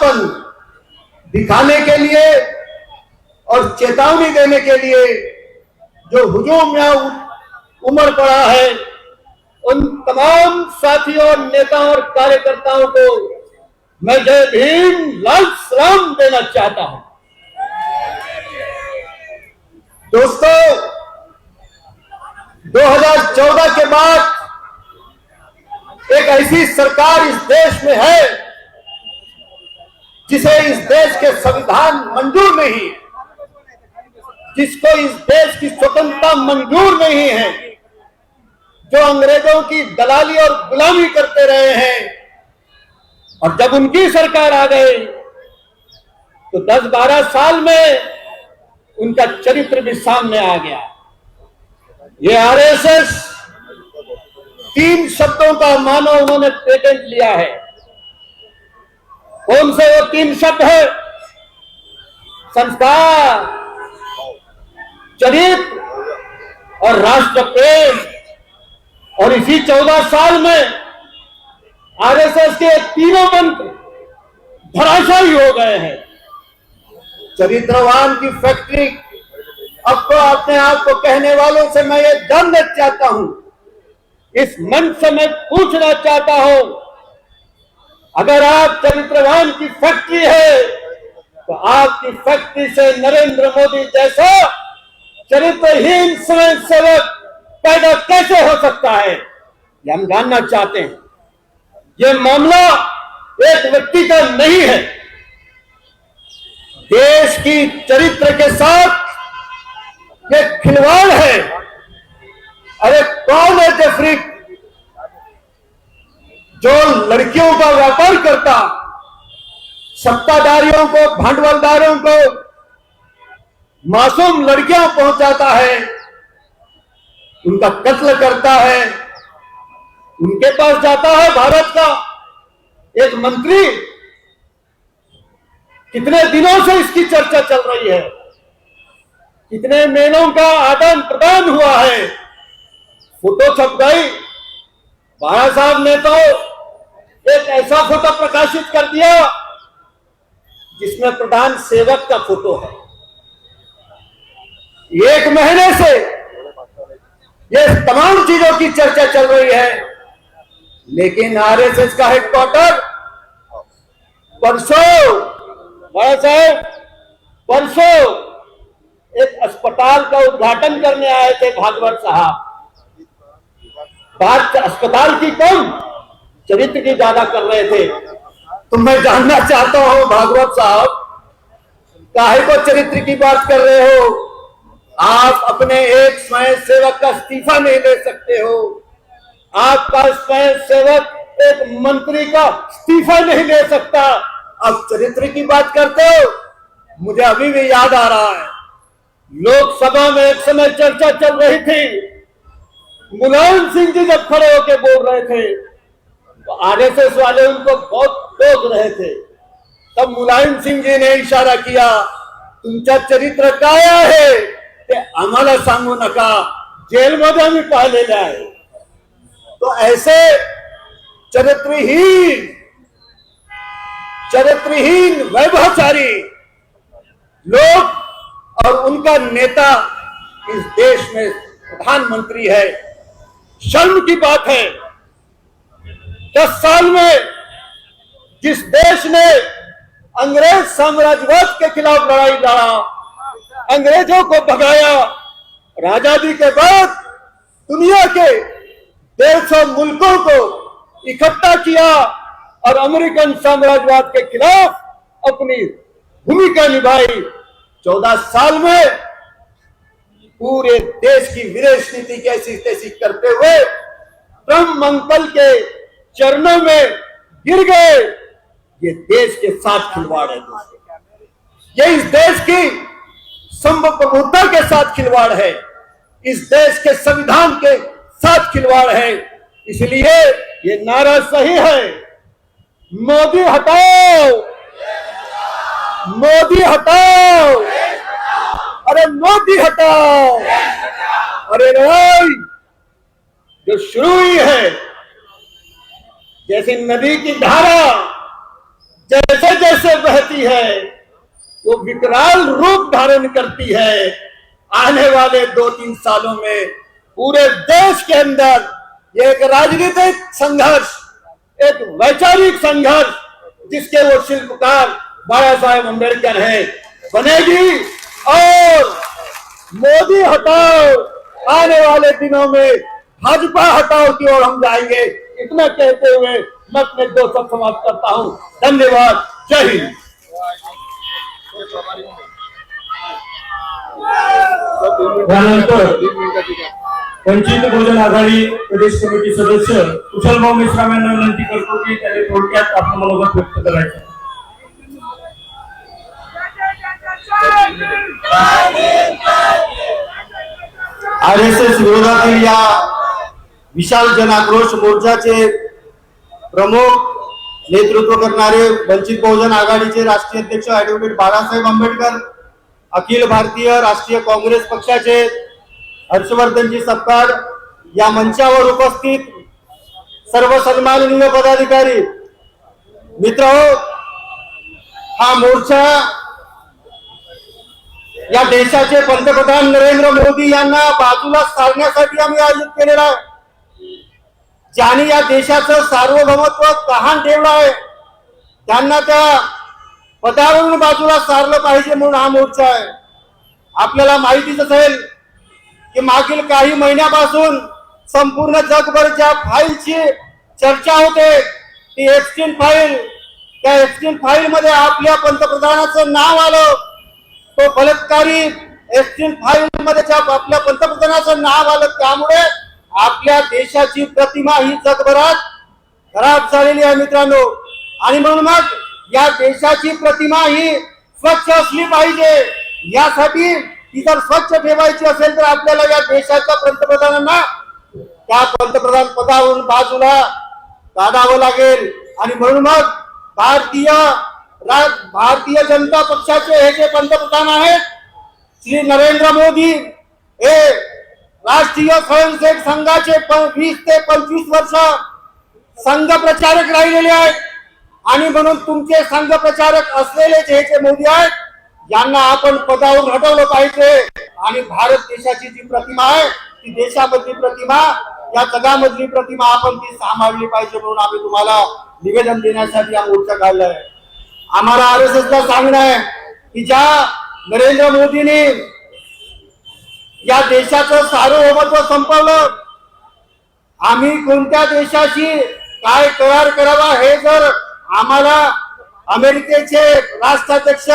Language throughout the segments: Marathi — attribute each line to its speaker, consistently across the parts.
Speaker 1: कड़वापन दिखाने के लिए और चेतावनी देने के लिए जो हुजूम में उमड़ पड़ा है, उन तमाम साथियों और नेताओं और कार्यकर्ताओं को मैं जय भीम लाल सलाम देना चाहता हूं। दोस्तों, 2014 के बाद एक ऐसी सरकार इस देश में है जिसे इस देश के संविधान मंजूर नहीं है, जिसको इस देश की स्वतंत्रता मंजूर नहीं है, जो अंग्रेजों की दलाली और गुलामी करते रहे हैं। और जब उनकी सरकार आ गई तो 10-12 साल में उनका चरित्र भी सामने आ गया। ये आरएसएस 3 शब्दों का मानो उन्होंने पेटेंट लिया है। कौन से वो 3 शब्द है? संस्कार, चरित्र और राष्ट्र प्रेम। और इसी 14 साल में आरएसएस के तीनों मंत्र धराशायी हो गए हैं। चरित्रवान की फैक्ट्री, अब तो अपने आप को कहने वालों से मैं ये जानना चाहता हूं, इस मंच से मैं पूछना चाहता हूं, अगर आप चरित्रवान की फैक्ट्री है तो आपकी फैक्ट्री से नरेंद्र मोदी जैसा चरित्रहीन स्वयंसेवक पैदा कैसे हो सकता है, ये हम जानना चाहते हैं। ये मामला एक व्यक्ति का नहीं है, देश की चरित्र के साथ ये खिलवाड़ है। अरे कौन है जफरी जो लड़कियों का व्यापार करता, सत्ताधारियों को, भांडवलदारों को मासूम लड़कियां पहुंचाता है, उनका कत्ल करता है, उनके पास जाता है भारत का एक मंत्री। कितने दिनों से इसकी चर्चा चल रही है, कितने मेलों का आदान प्रदान हुआ है, फोटो छप गई। बाला साहब ने तो एक ऐसा फोटो प्रकाशित कर दिया जिसमें प्रधान सेवक का फोटो है। 1 महीने से ये तमाम चीजों की चर्चा चल रही है, लेकिन आरएसएस का हेडक्वार्टर परसों, बड़ा साहब, परसों एक अस्पताल का उद्घाटन करने आए थे भागवत साहब। बात अस्पताल की कम, चरित्र की ज्यादा कर रहे थे। तो मैं जानना चाहता हूं भागवत साहब, काहे को चरित्र की बात कर रहे हो? आप अपने एक स्वयं सेवक का इस्तीफा नहीं दे सकते हो, आपका स्वयं सेवक एक मंत्री का इस्तीफा नहीं ले सकता, अब चरित्र की बात करते हो? मुझे अभी भी याद आ रहा है, लोकसभा में एक समय चर्चा चल रही थी, मुलायम सिंह जी जब खड़े होकर बोल रहे थे तो आरएसएस वाले उनको बहुत टोक रहे थे। तब मुलायम सिंह जी ने इशारा किया, तुमचा चरित्र काय आहे ते आम्हाला सांगू नका, जेलमध्ये आम्ही पाहिलेले आहे। तो ऐसे चरित्रहीन वैभवचारी लोग और उनका नेता इस देश में प्रधानमंत्री है, शर्म की बात है। 10 साल में जिस देश ने अंग्रेज साम्राज्यवाद के खिलाफ लड़ाई लड़ा, अंग्रेजों को भगाया, आजादी के बाद दुनिया के 150 मुल्कों को इकट्ठा किया और अमेरिकन साम्राज्यवाद के खिलाफ अपनी भूमिका निभाई। 14 साल में पूरे देश की विदेश नीति की ऐसी तैसी करते हुए ट्रम्प अंकल के चरणों में गिर गए। ये देश के साथ खिलवाड़ है दोस्तों, ये इस देश की संप्रभुता के साथ खिलवाड़ है, इस देश के संविधान के साथ खिलवाड़ है। इसलिए ये नारा सही है, मोदी हटाओ, मोदी हटाओ, अरे मोदी हटाओ। अरे भाई, जो शुरू हुई है जैसे नदी की धारा जैसे जैसे बढ़ती है वो विकराल रूप धारण करती है। आने वाले 2-3 सालों में पूरे देश के अंदर एक राजनीतिक संघर्ष, एक वैचारिक संघर्ष जिसके वो शिल्पकार बाबा साहेब अम्बेडकर है, बनेगी। और मोदी हटाओ आने वाले दिनों में भाजपा हटाओ की ओर हम जाएंगे। इतना कहते हुए मैं अपने 2 शब्द समाप्त करता हूं। धन्यवाद। जय हिंद।
Speaker 2: त्यानंतर वंचित बहुजन आघाडी प्रदेश कमिटी सदस्य कुशलभाऊ मेश्राम यांना विनंती करतो की त्यांनी थोडक्यात आपलं मनोगत व्यक्त करायचं।
Speaker 3: आरएसएस विरोधातील या विशाल जनाक्रोश मोर्चाचे प्रमुख नेतृत्व करणारे वंचित बहुजन आघाडीचे राष्ट्रीय अध्यक्ष ऍडव्होकेट बाळासाहेब आंबेडकर, अखिल भारतीय राष्ट्रीय काँग्रेस पक्षाचे हर्षवर्धनजी सपकाळ, या मंचावर उपस्थित सर्व सन्माननीय पदाधिकारी मित्रहो, हा मोर्चा या देशाचे पंतप्रधान नरेंद्र मोदी यांना बाजूला सारण्यासाठी आम्ही आयोजित केलेला आहे। ज्यांनी या देशाचं सार्वभौमत्व गहाण ठेवलं आहे त्यांना त्या पदावरून बाजूला सारलं पाहिजे म्हणून हा मोर्चा आहे। आपल्याला माहितीच असेल की मागील काही महिन्यापासून संपूर्ण जगभर ज्या फाईलची चर्चा होते ती एप्स्टीन फाईल, त्या एप्स्टीन फाईल मध्ये आपल्या पंतप्रधानाचं नाव आलं। तो बलात्कारी एप्स्टीन फाईल मध्ये ज्या आपल्या पंतप्रधानाचं नाव आलं त्यामुळे आपल्या देशाची प्रतिमा ही जगभरात खराब झालेली आहे मित्रांनो। आणि म्हणून मग या देशाची प्रतिमा ही स्वच्छ असली पाहिजे। यासाठी ती जर स्वच्छ ठेवायची असेल तर आपल्याला या देशाच्या पंतप्रधानांना त्या पंतप्रधान पदावरून बाजूला काढावं लागेल। आणि म्हणून मग भारतीय जनता पक्षाचे हे जे पंतप्रधान आहेत श्री नरेंद्र मोदी हे राष्ट्रीय स्वयंसेवक संघाचे 20 ते 25 वर्ष संघ प्रचारक राहिलेले आहेत। आणि म्हणून तुमचे संघ प्रचारक असलेले जे मोदी आहेत यांना आपण पदावरून हटवलं पाहिजे। आणि भारत देशाची जी प्रतिमा आहे ती देशामधली प्रतिमा, या जगामधली प्रतिमा आपण ती सांभाळली पाहिजे म्हणून आम्ही तुम्हाला निवेदन देण्यासाठी हा मोर्चा काढलाय। आम्हाला आरएसएसला सांगणं आहे की ज्या नरेंद्र मोदींनी या देशाचं सार्वभौमत्व संपवलं, आम्ही कोणत्या देशाशी काय करार करावा हे जर आम्हाला अमेरिकेचे राष्ट्राध्यक्ष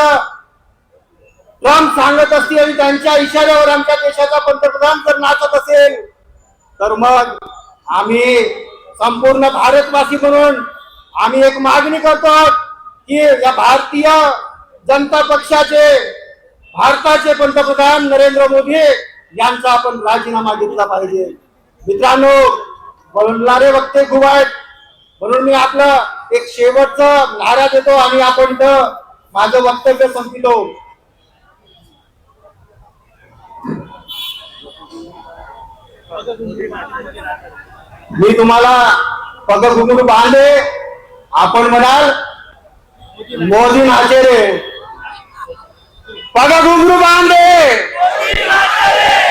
Speaker 3: ट्रम्प सांगत असतील आणि त्यांच्या इशाऱ्यावर आमच्या देशाचा पंतप्रधान जर नाचत असेल तर मग आम्ही संपूर्ण भारतवासी म्हणून आम्ही एक मागणी करतो की या भारतीय जनता पक्षाचे भारताचे पंतप्रधान नरेंद्र मोदी यांचा आपण राजीनामा घेतला पाहिजे। मित्रांनो, बोलणारे वक्ते खूप आहेत म्हणून मी आपलं एक शेवटचा नारा देतो आणि आपण माझं वक्तव्य संपवितो। मी तुम्हाला पग घुंगरू बांधे, आपण म्हणाल मोदी नाचे रे, पग घुंगरू बांधे,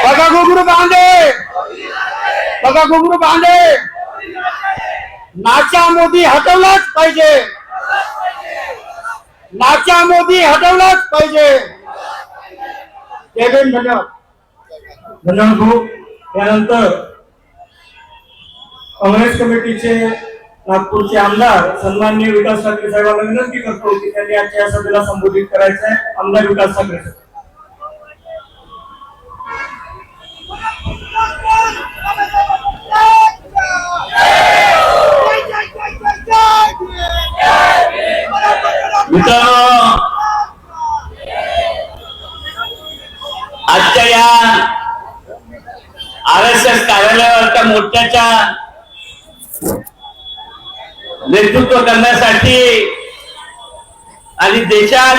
Speaker 3: पग घुंगरू बांधे, पग घुंगरू बांधे, नाचा मोदी हटवलाच पाहिजे, नाचा मोदी हटवलाच पाहिजे। धन्यवाद।
Speaker 2: धन्यवाद भाऊ। त्यानंतर काँग्रेस कमिटीचे नागपूरचे आमदार सन्माननीय विकास ठाकरे साहेबांना विनंती करतो की त्यांनी आजच्या या सभेला संबोधित करायचं आहे। आमदार विकास ठाकरे साहेब।
Speaker 4: मित्रांनो, आजच्या या आरएसएस कार्यालयावरच्या मोर्चाच्या नेतृत्व करण्यासाठी आणि देशात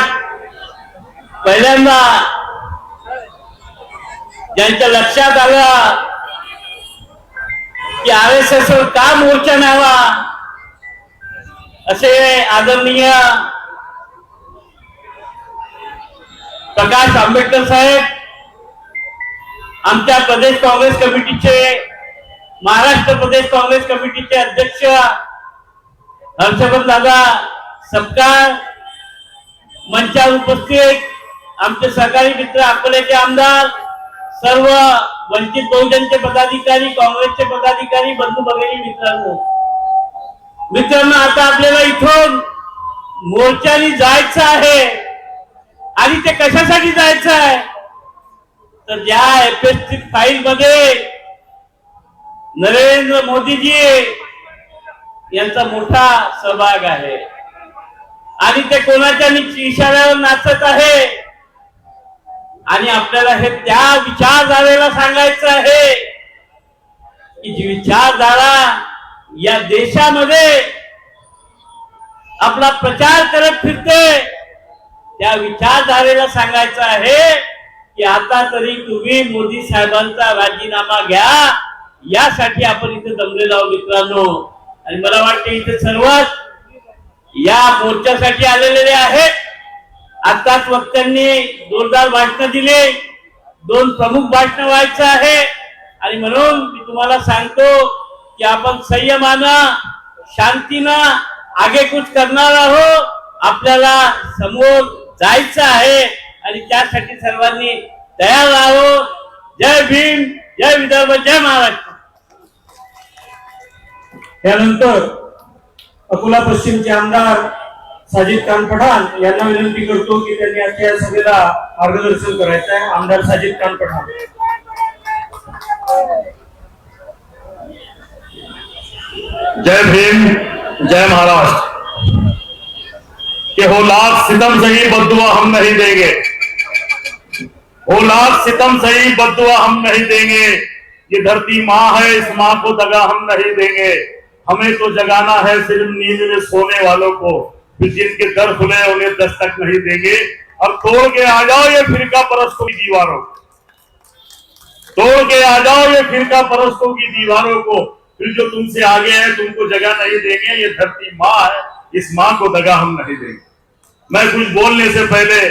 Speaker 4: पहिल्यांदा ज्यांच्या लक्षात आलं की आरएसएस वर का मोर्चा न्यावा असे आदरणीय प्रकाश आंबेडकर साहेब, आमच्या प्रदेश काँग्रेस कमिटीचे, महाराष्ट्र प्रदेश काँग्रेस कमिटीचे अध्यक्ष हर्षवर्धन दादा सपकाळ, मंचावर उपस्थित आमचे सहकारी मित्र, अकोल्याचे आमदार, सर्व वंचित बहुजनचे पदाधिकारी, काँग्रेसचे पदाधिकारी, बंधू भगिनी, मित्रांनो, आता आपल्याला इथून मोर्चाने जायचं आहे. आणि ते कशासाठी जायचं आहे तर ज्या FSC फाईल मध्ये नरेंद्र मोदीजी यांचा मोठा सहभाग आहे आणि ते कोणाच्या इशाऱ्यावर नाचत आहे. आणि आपल्याला हे त्या विचारधारेला सांगायचं आहे की जी विचारधारा या देशामध्ये आपला प्रचार करत फिरते, त्या विचारधारेला सांगायचं आहे की आता तरी तुम्ही मोदी साहेबांचा राजीनामा घ्या. यासाठी आपण इथे जमलेलो आहोत मित्रांनो. आणि मला वाटतं इथे सर्वच या मोर्चासाठी आलेले आहेत. आताच वक्त्यांनी जोरदार भाषण दिले, 2 प्रमुख भाषण व्हायचं आहे. आणि म्हणून मी तुम्हाला सांगतो की आपण संयमानं, शांतीनं आगेकूच करणार आहोत. आपल्याला समोर जायचं आहे आणि त्यासाठी सर्वांनी तयार राहावं. जय भीम, जय विदर्भ, जय महाराष्ट्र.
Speaker 2: त्यानंतर अकोला पश्चिमचे आमदार साजिद खान पठाण यांना विनंती करतो की त्यांनी आजच्या सभेला मार्गदर्शन करायचं आहे. आमदार साजिद खान पठाण.
Speaker 5: जय भीम, जय महाराष्ट्र. कि हो लाख सितम सही बद्दुआ हम नहीं देंगे, हो लाख सितम सही बद्दुआ हम नहीं देंगे. ये धरती माँ है, इस माँ को दगा हम नहीं देंगे. हमें तो जगाना है सिर्फ नींद में सोने वालों को, फिर जिनके दर खुले उन्हें दस्तक नहीं देंगे. और तोड़ के आ जाओ ये फिरका परस्तों की दीवारों, तोड़ के आ जाओ ये फिरका परस्तों की दीवारों को, फिर जो तुमसे आगे है तुमको जगह नहीं देंगे. ये धरती माँ है, इस माँ को दगा हम नहीं देंगे. मैं कुछ बोलने से पहले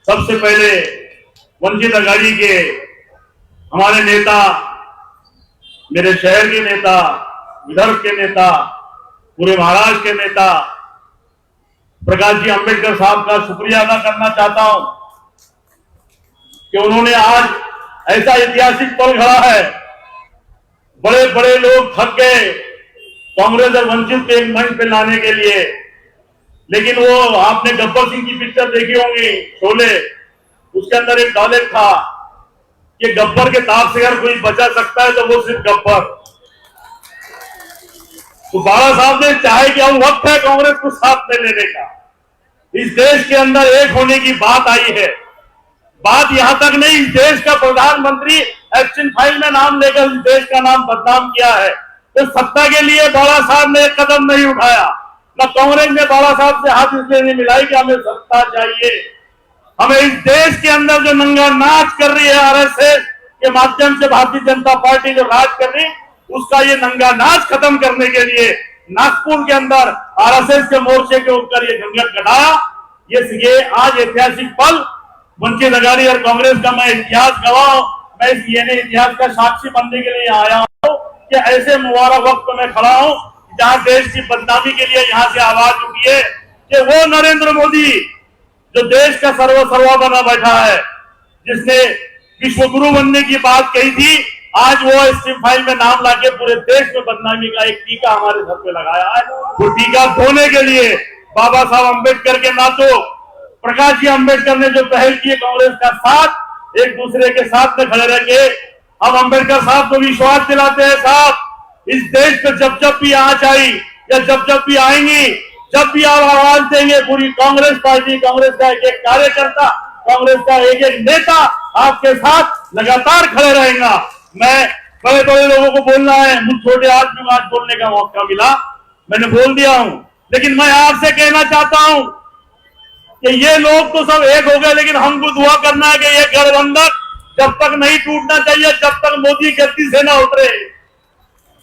Speaker 5: सबसे पहले वंचित अघाड़ी के हमारे नेता, मेरे शहर के नेता, विदर्भ के नेता, पूरे महाराष्ट्र के नेता प्रकाश जी आंबेडकर साहब का शुक्रिया अदा करना चाहता हूं कि उन्होंने आज ऐसा ऐतिहासिक पल खड़ा है. बड़े बड़े लोग थक गए कांग्रेस और वंचित के एक मंच पे लाने के लिए, लेकिन वो आपने गब्बर सिंह की पिक्चर देखी होंगी शोले, उसके अंदर एक डायलॉग था कि गब्बर के ताप से अगर कोई बचा सकता है तो वो सिर्फ गब्बर. तो बाला साहब ने चाहे कि अब वक्त है कांग्रेस को साथ में लेने का. इस देश के अंदर एक होने की बात आई है. बात यहां तक नहीं, इस देश का प्रधानमंत्री एक्शन फाइल में नाम लेकर इस देश का नाम बदनाम किया है. तो सत्ता के लिए बाला साहब ने एक कदम नहीं उठाया, न कांग्रेस ने बाला साहब से हाथ इसलिए नहीं मिलाई कि हमें सत्ता चाहिए. हमें इस देश के अंदर जो नंगा नाच कर रही है आरएसएस के माध्यम से भारतीय जनता पार्टी जो राज कर रही, उसका ये नंगा नाच खत्म करने के लिए नागपुर के अंदर आरएसएस के मोर्चे के ऊपर ये झंझट कटा. ये आज ऐतिहासिक पल वंचित अघाड़ी और कांग्रेस का मैं इतिहास गवाह, मैं इस इतिहास का साक्षी बनने के लिए आया हूं कि ऐसे मुबारक वक्त में खड़ा हूं जहां देश की बदनामी के लिए यहां से आवाज उठी है कि वो नरेंद्र मोदी जो देश का सर्वा बना बैठा है, जिसने विश्वगुरु बनने की बात कही थी, आज वो स्ट्रीम फाइल में नाम लाके पूरे देश में बदनामी का एक टीका हमारे सर पे लगाया है. वो टीका धोने के लिए बाबा साहब अम्बेडकर के नातों प्रकाश जी अम्बेडकर ने जो पहल की कांग्रेस का साथ, एक दूसरे के साथ में खड़े रह के हम अम्बेडकर साहब को विश्वास दिलाते हैं. साहब इस देश पे जब जब भी आंच आई या जब जब भी आएंगी, जब भी आप आवाज देंगे, पूरी कांग्रेस पार्टी, कांग्रेस का एक एक कार्यकर्ता, कांग्रेस का एक एक नेता आपके साथ लगातार खड़े रहेगा. मैं बड़े बड़े लोगों को बोलना है, मुझ छोटे आदमी को आज बोलने का मौका मिला, मैंने बोल दिया हूं. लेकिन मैं आपसे कहना चाहता हूं कि ये लोग तो सब एक हो गए, लेकिन हमको दुआ करना है कि ये गठबंधन जब तक नहीं टूटना चाहिए, जब तक मोदी गद्दी से ना उतरे.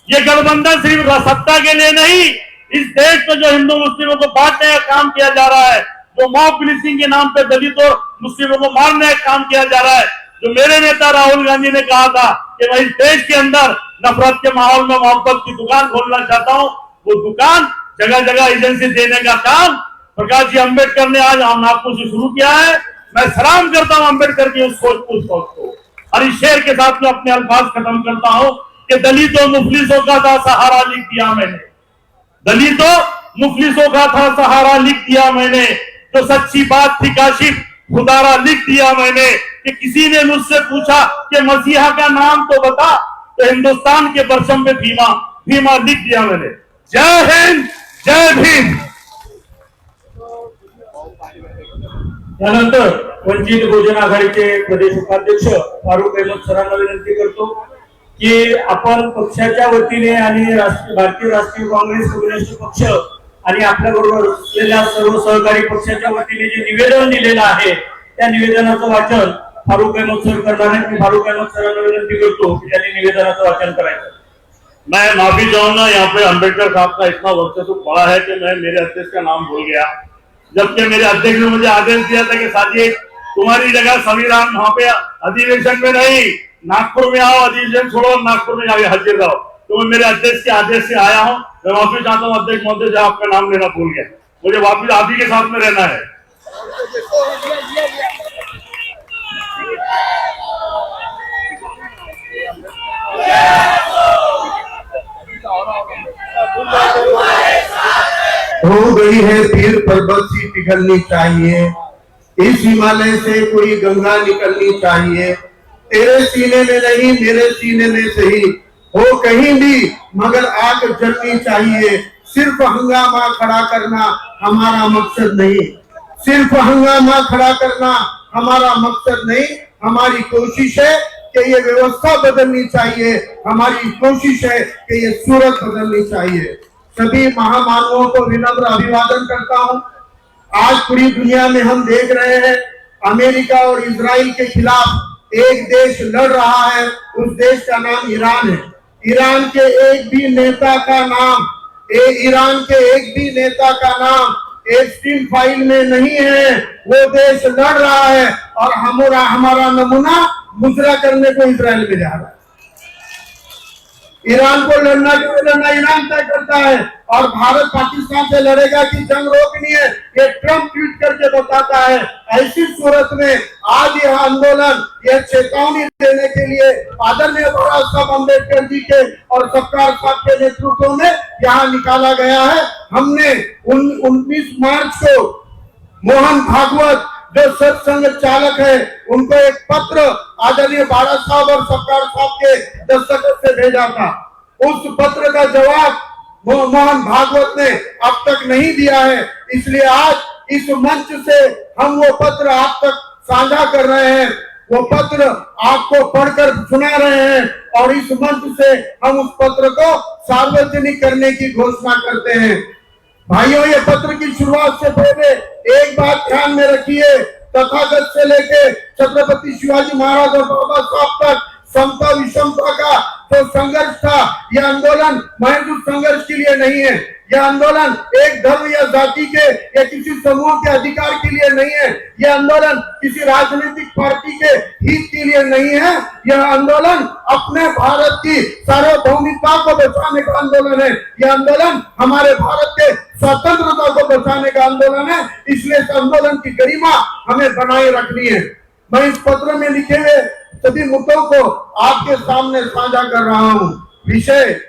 Speaker 5: ये गठबंधन सिर्फ सत्ता के लिए नहीं, इस देश में जो हिंदू मुस्लिमों को बांटने का काम किया जा रहा है, जो मॉब पुलिसिंग के नाम पे दलित और मुस्लिमों को मारने का काम किया जा रहा है। जो मेरे नेता राहुल गांधी ने कहा था कि मैं इस देश के अंदर नफरत के माहौल में मोहब्बत की दुकान खोलना चाहता हूं, वो दुकान जगह जगह एजेंसी देने का काम प्रकाश जी अम्बेडकर ने आज नागपुर से शुरू किया है। मैं सलाम करता हूं अम्बेडकर की उस सोच को। और इस शेर के साथ में अपने अल्फाज खत्म करता हूं कि दलितों मुफलिसों का था सहारा लिख दिया मैंने, दलितों मुफलिसों का था सहारा लिख दिया मैंने, तो सच्ची बात थी काशिफ खुदारा लिख दिया मैंने। कि किसी ने मुझसे पूछा कि मसीहा का नाम तो बता, तो हिंदुस्तान के परचम पे भीमा लिख दिया मैंने। जय हिंद, जय भीम।
Speaker 2: त्यानंतर वंचित बहुजन आघाडीचे प्रदेश उपाध्यक्ष फारुक अहमद सरांना विनंती करतो की आपण पक्षाच्या वतीने आणि भारतीय राष्ट्रीय काँग्रेस कम्युनिस्ट पक्ष आणि आपल्या बरोबर असलेल्या सर्व सहकारी पक्षाच्या वतीने जे निवेदन दिलेलं आहे त्या निवेदनाचं वाचन फारुक अहमद सर करणार आहेत। मी फारुक अहमद सरांना विनंती करतो की त्यांनी निवेदनाचं वाचन करायचं।
Speaker 5: मैं माफी चाहूंगा, यहाँ पे अम्बेडकर साहब का इतना वर्चस्व बड़ा है कि मैं मेरे अध्यक्ष का नाम भूल गया, जबकि मेरे अध्यक्ष ने मुझे आदेश दिया था कि साजिद तुम्हारी जगह संविधान वहां पे अधिवेशन में नहीं, नागपुर में आओ, अधिवेशन छोड़ो, नागपुर में जाके हाजिर रहो। तो मैं मेरे अध्यक्ष के आदेश से आया हूँ। मैं माफी चाहता हूँ अध्यक्ष महोदय, जो आपका नाम लेना भूल गया, मुझे वापिस आप ही के साथ में रहना है।
Speaker 6: हो गई है फिर पर्वत सी पिघलनी चाहिए, इस हिमालय से कोई गंगा निकलनी चाहिए, तेरे सीने में नहीं मेरे सीने में सही हो कहीं भी मगर आग जलनी चाहिए। सिर्फ हंगामा खड़ा करना हमारा मकसद नहीं, सिर्फ हंगामा खड़ा करना हमारा मकसद नहीं, हमारी कोशिश है कि ये व्यवस्था बदलनी चाहिए, हमारी कोशिश है कि ये सूरत बदलनी चाहिए। सभी महामानवों को विनम्र अभिवादन करता हूं। आज पूरी दुनिया में हम देख रहे हैं अमेरिका और इजराइल के खिलाफ एक देश लड़ रहा है, उस देश का नाम ईरान है। ईरान के एक भी नेता का नाम एप्स्टीन फाइल में नहीं है। वो देश लड़ रहा है और हमारा नमूना मुजरा करने को इजराइल में जा रहा है। ईरान को लड़ना ईरान तय करता है और भारत पाकिस्तान से लड़ेगा कि जंग रोकनी है, ये ट्रंप ट्वीट करके बताता है। ऐसी सूरत में आज यह आंदोलन, यह चेतावनी देने के लिए आदरणीय बाबा साहब अम्बेडकर जी के और सरकार साहब के नेतृत्व में यहाँ निकाला गया है। हमने 19 मार्च को मोहन भागवत जो सत्संग चालक है उनको एक पत्र आदरणीय बाड़ा साहब और सरकार साहब के दस्तखत से भेजा था। उस पत्र का जवाब मोहन भागवत ने अब तक नहीं दिया है, इसलिए आज इस मंच से हम वो पत्र आप तक साझा कर रहे हैं, वो पत्र आपको पढ़कर सुना रहे हैं और इस मंच से हम उस पत्र को सार्वजनिक करने की घोषणा करते हैं। भाइयों, ये पत्र की शुरुआत से पहले एक बात ध्यान में रखिए, तथागत से लेके छत्रपति शिवाजी महाराज और बाबा साहब तक समता विषमता का जो संघर्ष था, यह आंदोलन महज संघर्ष के लिए नहीं है, यह आंदोलन एक धर्म या जाति के या किसी समूह के अधिकार के लिए नहीं है, यह आंदोलन किसी राजनीतिक पार्टी के हित के लिए नहीं है, यह आंदोलन अपने भारत की सार्वभौमिकता को बचाने का आंदोलन है, यह आंदोलन हमारे भारत के स्वतंत्रता को बचाने का आंदोलन है। इसलिए इस आंदोलन की गरिमा हमें बनाए रखनी है। मैं इस पत्र में लिखे हुए सभी मुद्दों को आपके सामने साझा कर रहा हूं। विषय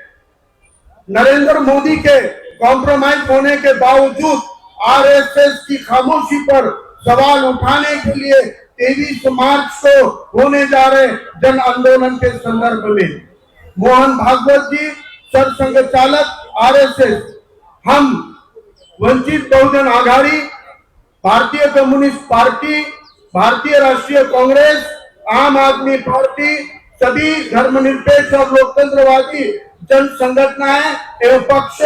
Speaker 6: नरेंद्र मोदी के कॉम्प्रोमाइज होने के बावजूद आरएसएस की खामोशी पर सवाल उठाने के लिए 23 मार्च को होने जा रहे जन आंदोलन के संदर्भ में मोहन भागवत जी सरसंघ चालक आरएसएस, हम वंचित बहुजन आघाड़ी, भारतीय कम्युनिस्ट पार्टी, भारतीय राष्ट्रीय कांग्रेस, आम आदमी पार्टी, सभी धर्मनिरपेक्ष और लोकतंत्रवादी जन संगठनाएं एवं पक्ष,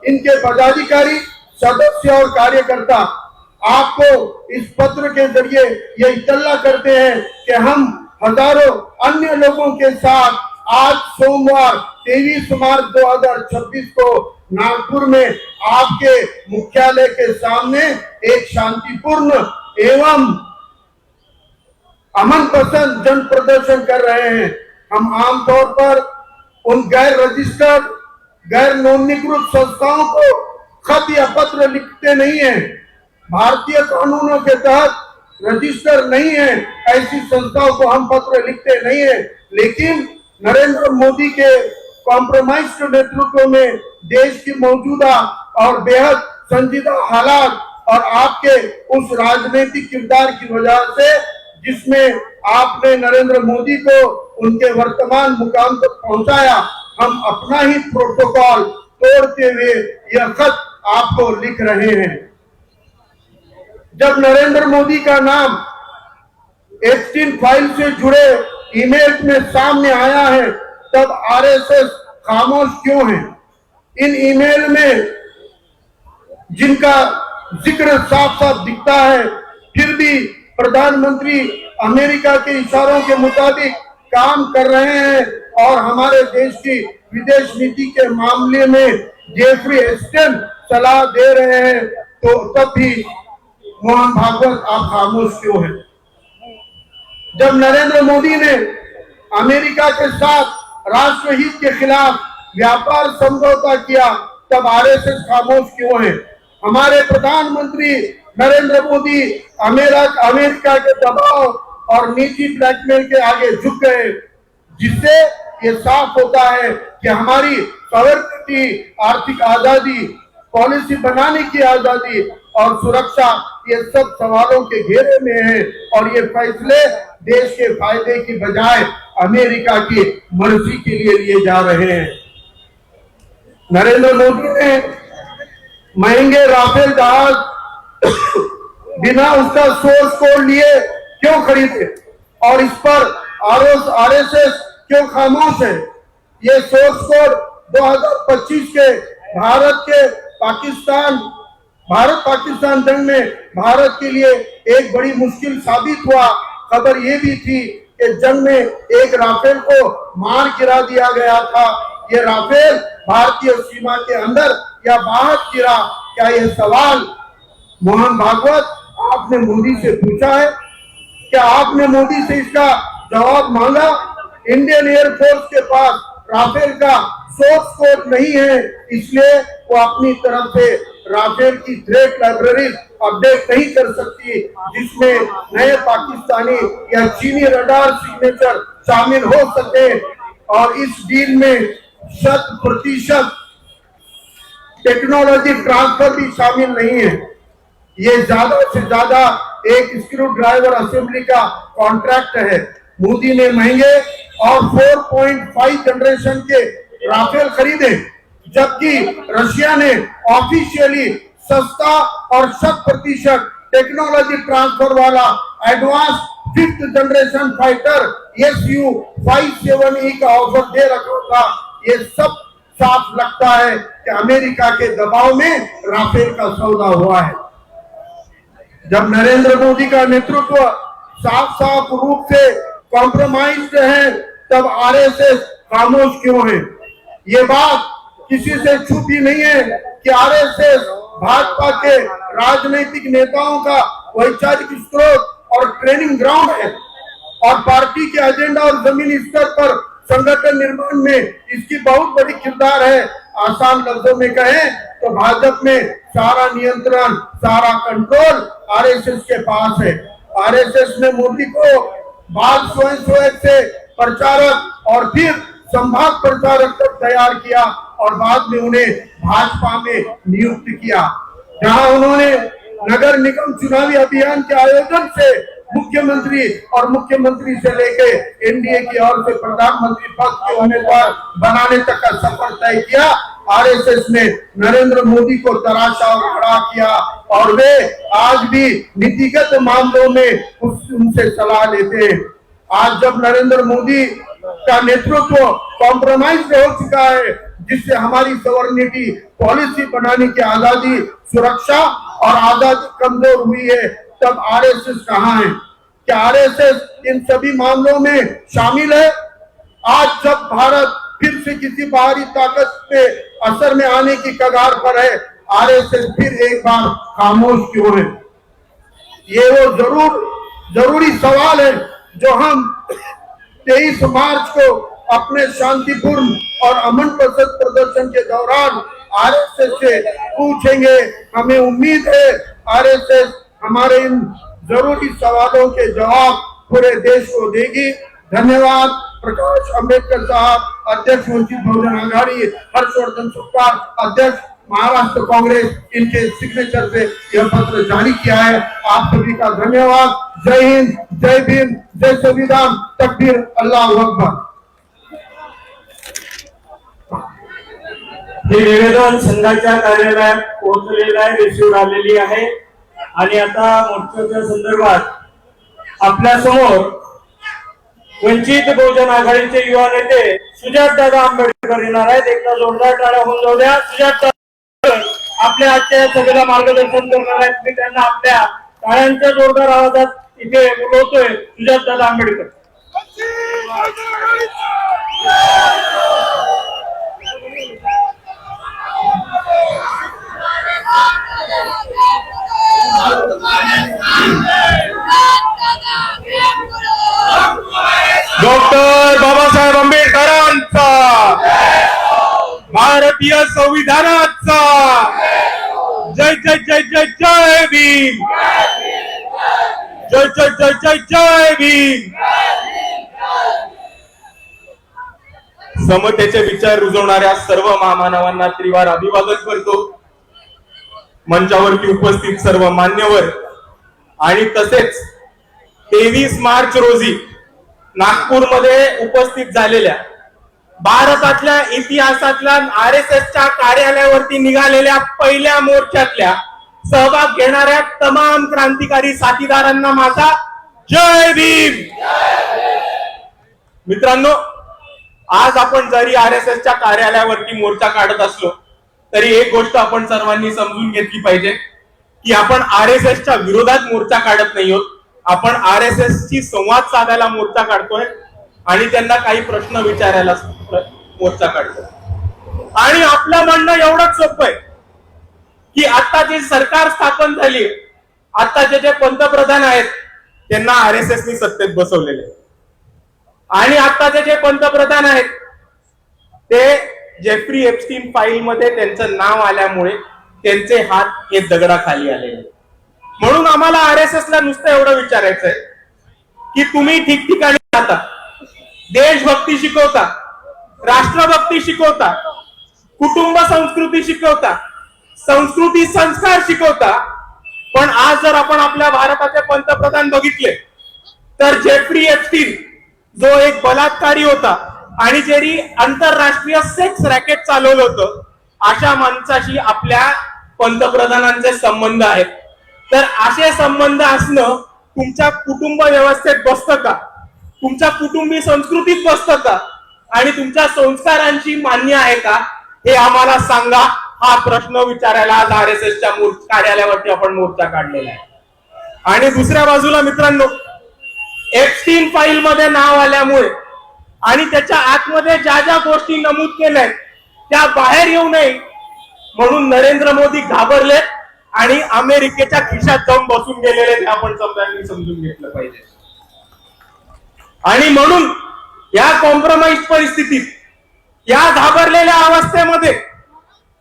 Speaker 6: इनके पदाधिकारी, सदस्य और कार्यकर्ता आपको इस पत्र के जरिए ये इत्तला करते हैं कि हम हजारों अन्य लोगों के साथ आज सोमवार 23 मार्च 2026 को नागपुर में आपके मुख्यालय के सामने एक शांतिपूर्ण एवं अमन पसंद जन प्रदर्शन कर रहे हैं। हम आमतौर पर उन गैर रजिस्टर्ड, गैर नोंदणीकृत संस्थाओं को खत या पत्र लिखते नहीं हैं। भारतीय कानूनों के तहत रजिस्टर नहीं है ऐसी संस्थाओं को हम पत्र लिखते नहीं है। लेकिन नरेंद्र मोदी के कॉम्प्रोमाइज्ड नेतृत्व में देश की मौजूदा और बेहद संजीदा हालात और आपके उस राजनीतिक किरदार की वजह से जिसमें आपने नरेंद्र मोदी को उनके वर्तमान मुकाम तक पहुंचाया, हम अपना ही प्रोटोकॉल तोड़ते हुए यह खत आपको लिख रहे हैं। जब नरेंद्र मोदी का नाम एप्स्टीन फाइल से जुड़े ईमेल में सामने आया है, तब आरएसएस खामोश क्यों है? इन ईमेल में जिनका जिक्र साफ साफ दिखता है, फिर भी प्रधानमंत्री अमेरिका के इशारों के मुताबिक काम कर रहे हैं और हमारे देश की विदेश नीति के मामले में जेफरी एस्टन सलाह दे रहे हैं, तो तब भी मोहन भागवत आप खामोश क्यों हैं? जब नरेंद्र मोदी ने अमेरिका के साथ राष्ट्रहित के खिलाफ व्यापार समझौता किया, तब आरएसएस खामोश क्यों है? हमारे प्रधानमंत्री नरेंद्र मोदी अमेरिका के दबाव और नीति ब्लैकमेल के आगे झुक गए, जिससे ये साफ होता है कि हमारी सॉवरेनिटी, आर्थिक आजादी, पॉलिसी बनाने की आजादी और सुरक्षा, ये सब सवालों के घेरे में है और ये फैसले देश के फायदे की बजाय अमेरिका की मर्जी के लिए जा रहे हैं। नरेंद्र मोदी ने महंगे राफेल जहाज बिना उसका सोर्स कोड लिए क्यों खरीदे और इस पर आरएसएस क्यों खामोश है? ये सोर्स कोड 2025 के भारत पाकिस्तान जंग में भारत के लिए एक बड़ी मुश्किल साबित हुआ। खबर ये भी थी कि जंग में एक राफेल को मार गिरा दिया गया था। ये राफेल भारतीय सीमा के अंदर या बाहर गिरा, क्या यह सवाल मोहन भागवत आपने मोदी से पूछा है? क्या आपने मोदी से इसका जवाब मांगा? इंडियन एयरफोर्स के पास राफेल का सोर्स कोड नहीं है, इसलिए वो अपनी तरफ से राफेल की थ्रेट लाइब्रेरी अपडेट नहीं कर सकती, जिसमें नए पाकिस्तानी या चीनी रडार सिग्नेचर शामिल हो सके। और इस डील में 100% टेक्नोलॉजी ट्रांसफर भी शामिल नहीं है। ये ज्यादा से ज्यादा एक स्क्रू ड्राइवर असेंबली का कॉन्ट्रैक्ट है। मोदी ने महंगे और 4.5 जनरेशन के राफेल खरीदे, जबकि रशिया ने ऑफिशियली सस्ता और 100% टेक्नोलॉजी ट्रांसफर वाला advance 5th generation fighter Su-57E का ऑफर दे रखा था। ये सब साफ लगता है कि अमेरिका के दबाव में राफेल का सौदा हुआ है। जब नरेंद्र मोदी का नेतृत्व साफ रूप से कॉम्प्रोमाइज्ड है, तब आरएसएस खामोश क्यों है? ये बात किसी से छुपी नहीं है कि आरएसएस भाजपा के राजनीतिक नेताओं का वैचारिक स्रोत और ट्रेनिंग ग्राउंड है और पार्टी के एजेंडा और जमीनी स्तर पर संगठन निर्माण में इसकी बहुत बड़ी किरदार है। आसान लफ्जों में कहें तो भाजपा में सारा नियंत्रण, सारा कंट्रोल आरएसएस के पास है। आरएसएस ने मोदी को बाद स्वयं से प्रचारक और फिर संभाग प्रचारक तक तैयार किया और बाद में उन्हें भाजपा में नियुक्त किया, जहां उन्होंने नगर निगम चुनावी अभियान के आयोजन से मुख्यमंत्री और मुख्यमंत्री से लेके एनडीए की ओर से प्रधानमंत्री पद के उम्मीदवार बनाने तक का सफर तय किया। आरएसएस ने नरेंद्र मोदी को तराशा और खड़ा किया और वे आज भी नीतिगत मामलों में उनसे सलाह लेते हैं। आज जब नरेंद्र मोदी का नेतृत्व कॉम्प्रोमाइज हो चुका है, जिससे हमारी सॉवरेनिटी, पॉलिसी बनाने की आजादी, सुरक्षा और आजादी कमजोर हुई है, तब आरएसएस कहाँ है? क्या आरएसएस इन सभी मामलों में शामिल है? आज जब भारत फिर से किसी बाहरी ताकत पे असर में आने की कगार पर है, आरएसएस फिर एक बार खामोश क्यों है? ये वो जरूरी सवाल है जो हम 23 मार्च को अपने शांतिपूर्ण और अमन प्रदर्शन के दौरान आरएसएस से पूछेंगे। हमें उम्मीद है आरएसएस हमारे इन जरूरी सवालों के जवाब पूरे देश को देगी। धन्यवाद। प्रकाश अंबेडकर साहब, अध्यक्ष वंचित बहुजन आघाड़ी, हर्षवर्धन सुक्कार, अध्यक्ष महाराष्ट्र कांग्रेस, इनके सिग्नेचर से यह पत्र जारी किया है। आप सभी का धन्यवाद। जय हिंद, जय भीम, जय संविधान, तकबीर, अल्लाह अकबर।
Speaker 2: हे निवेदन संघाच्या कार्यालयात पोहोचलेलं आहे, रिसिव्ह आलेली आहे आणि आता मोर्चाच्या संदर्भात आपल्या समोर वंचित बहुजन आघाडीचे युवा नेते सुजातदादा आंबेडकर येणार आहेत। एकदा जोरदार टाळ्या होऊन जाऊ द्या। सुजातदादा आपल्या आजच्या सभेला मार्गदर्शन करणार आहेत। मी त्यांना आपल्या टाळ्यांच्या जोरदार आवाजात इथे बोलवतोय। सुजातदादा आंबेडकर।
Speaker 5: डॉक्टर बाबासाहेब आंबेडकरांचा, भारतीय संविधानाचा जय जय जय जय जय भीम, जय जय जय जय जय भीम। समतेचे विचार रुजवणाऱ्या सर्व महामानवांना त्रिवार अभिवादन करतो। मंचावरती उपस्थित सर्व मान्यवर आणि तसेच 23 मार्च रोजी नागपूरमध्ये उपस्थित झालेल्या भारतातल्या इतिहासातल्या आरएसएसच्या कार्यालयावरती निघालेल्या पहिल्या मोर्चातल्या सहभाग घेणाऱ्या तमाम क्रांतिकारी साथीदारांना माझा जय भीम। मित्रांनो, आज आपण जरी आरएसएसच्या कार्यालयावरती मोर्चा काढत असलो तरी एक गोष्ट आपण सर्वांनी समजून घेतली पाहिजे की आपण आरएसएसच्या विरोधात मोर्चा काढत नाही आहोत। आपण आरएसएस ची संवाद साधायला मोर्चा काढतोय आणि त्यांना काही प्रश्न विचारायला मोर्चा काढतोय। आणि आपलं म्हणणं एवढंच सोपं आहे की आता जी सरकार स्थापन झाली, आताचे जे पंतप्रधान आहेत त्यांना आरएसएसनी सत्तेत बसवलेले आणि आताचे जे पंतप्रधान आहेत ते जेफ्री एप्स्टीन फाईल मध्ये त्यांचं नाव आल्यामुळे त्यांचे हात हे दगडाखाली आलेले। म्हणून आम्हाला आरएसएस ला नुसतं एवढं विचारायचंय की तुम्ही ठिकठिकाणी राहता, देशभक्ती शिकवता, राष्ट्रभक्ती शिकवता, कुटुंब संस्कृती शिकवता, संस्कृती संस्कार शिकवता, पण आज जर आपण आपल्या भारताचे पंतप्रधान बघितले तर जेफ्री एप्स्टीन जो एक बलात्कारी होता आणि ज्यांनी आंतरराष्ट्रीय सेक्स रॅकेट चालवलं होतं, अशा माणसाशी आपल्या पंतप्रधानांचे संबंध आहेत। तर असे संबंध असणं तुमच्या कुटुंब व्यवस्थेत बसतं का? तुमच्या कुटुंबी संस्कृतीत बसतं का? आणि तुमच्या संस्कारांची मान्य आहे का? हे आम्हाला सांगा। हा प्रश्न विचारायला आज आरएसएसच्या कार्यालयावरती आपण मोर्चा काढलेला आहे। आणि दुसऱ्या बाजूला मित्रांनो, एप्स्टीन फाईल मध्ये नाव आल्यामुळे आणि त्याच्या आतमध्ये ज्या ज्या गोष्टी नमूद केल्या त्या बाहेर येऊ नये म्हणून नरेंद्र मोदी घाबरले आणि अमेरिकेच्या खिशात जाऊन बसून गेलेले ते आपण समजांनी समजून घेतलं पाहिजे। आणि म्हणून या कॉम्प्रोमाइज परिस्थितीत, या घाबरलेल्या अवस्थेमध्ये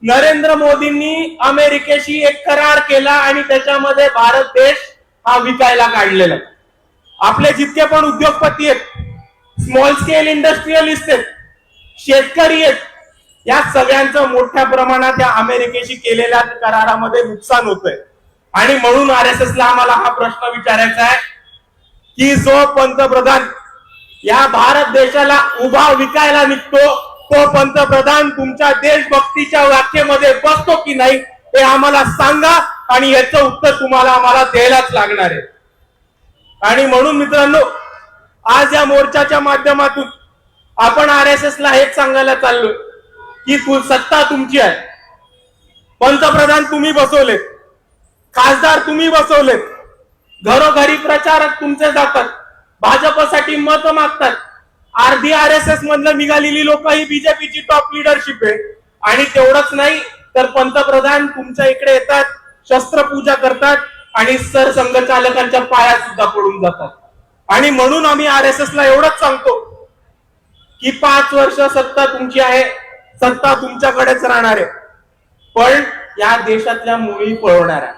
Speaker 5: नरेंद्र मोदींनी अमेरिकेशी एक करार केला आणि त्याच्यामध्ये भारत देश हा विकायला काढलेला। आपले जितके पण उद्योगपती आहेत, स्मॉल स्केल इंडस्ट्रियलिस्ट आहेत, शेतकरी आहेत, या सगळ्यांचं मोठ्या प्रमाणात या अमेरिकेशी केलेल्या करारामध्ये नुकसान होतंय। आणि म्हणून आरएसएसला आम्हाला हा प्रश्न विचारायचा आहे की जो पंतप्रधान या भारत देशाला उभा विकायला निघतो, तो पंतप्रधान तुमच्या देशभक्तीच्या व्याख्येमध्ये बसतो की नाही हे आम्हाला सांगा आणि याचं उत्तर तुम्हाला आम्हाला द्यायलाच लागणार आहे। आणि म्हणून मित्रांनो, आज या मोर्चाच्या माध्यमातून आपण आरएसएसला हेच सांगायला चाललोय की सत्ता तुमची आहे, पंतप्रधान तुम्ही बसवलेत, खासदार तुम्ही बसवलेत, घरोघरी प्रचारक तुमचे जातात, भाजपसाठी मत मागतात, अर्धी आरएसएस मधलं निघालेली लोक ही बीजेपीची टॉप लिडरशिप आहे। आणि तेवढंच नाही तर पंतप्रधान तुमच्या इकडे येतात, शस्त्रपूजा करतात आणि सरसंघचालकांच्या पायात सुद्धा पडून जातात।
Speaker 3: आणि म्हणून आम्ही RSS ला एवढंच सांगतो की 5 वर्ष सत्ता तुमची आहे, सत्ता तुमच्याकडेच राहणार आहे, पण या देशातल्या मुली पळवणाऱ्या,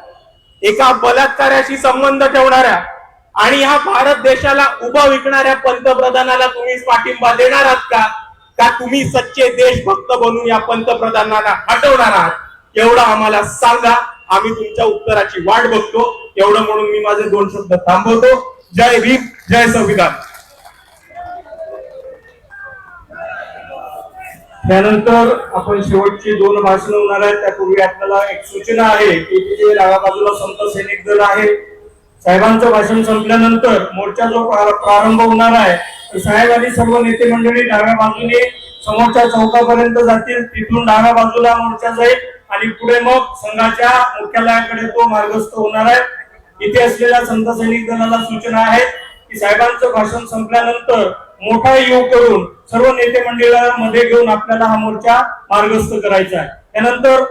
Speaker 3: एका बलात्काराशी संबंध ठेवणाऱ्या आणि ह्या भारत देशाला उभा विकणाऱ्या पंतप्रधानाला तुम्ही पाठिंबा देणार आहात का? का तुम्ही सच्चे देशभक्त बनून या पंतप्रधानाला हटवणार आहात? एवढं आम्हाला सांगा, आम्ही तुमच्या उत्तराची वाट बघतो. एवढं म्हणून मी माझे 2 शब्द थांबवतो. जय भीम, जय संविधान.
Speaker 2: त्यानंतर आपण शेवटची 2 भाषणं होणार आहेत. त्यापूर्वी आपल्याला एक सूचना आहे की तिथे डाव्या बाजूला संत सैनिक दल आहे. साहेबांचं भाषण संपल्यानंतर मोर्चा जो प्रारंभ होणार आहे, साहेब आणि सर्व नेते मंडळी डाव्या बाजूने समोरच्या चौकापर्यंत जातील. तिथून डाव्या बाजूला मोर्चा जाईल आणि पुढे मग संघाच्या मुख्यालयाकडे तो मार्गस्थ होणार आहे. इथे असलेल्या संत सैनिक दलाला सूचना आहे की साहेबांचं भाषण संपल्यानंतर मोठा योग करून सर्व नेते मंडळामध्ये घेऊन आपल्याला हा मोर्चा मार्गस्थ करायचा आहे. त्यानंतर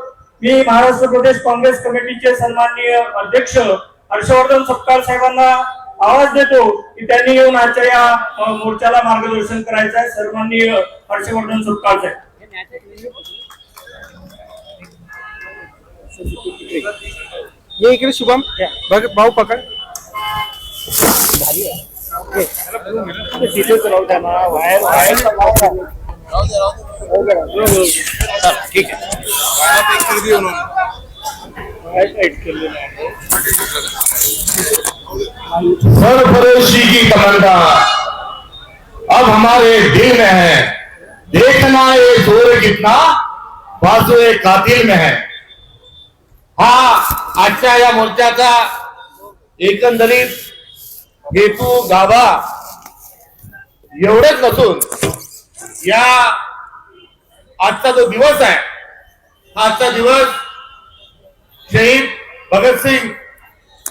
Speaker 2: मी महाराष्ट्र प्रदेश काँग्रेस कमिटीचे सन्माननीय अध्यक्ष हर्षवर्धन सपकाळ साहेबांना आवाज देतो की त्यांनी येऊन आजच्या या मोर्चाला मार्गदर्शन करायचं आहे. सन्माननीय हर्षवर्धन सपकाळ साहेब.
Speaker 3: ये इकडे शुभम भाऊ पकड.
Speaker 2: तिथेच राहू द्या ना, बाहेर
Speaker 3: ठीक आहे.
Speaker 5: सरफरोशी की तमन्ना अब हमारे दिल में है, देखना ये जोर कितना बाजुए कातिल में है. हा आजच्या या मोर्चाचा एकंदरीत हेतू गाभा एवढंच नसून या आजचा जो दिवस आहे, आजचा दिवस शहीद भगतसिंग,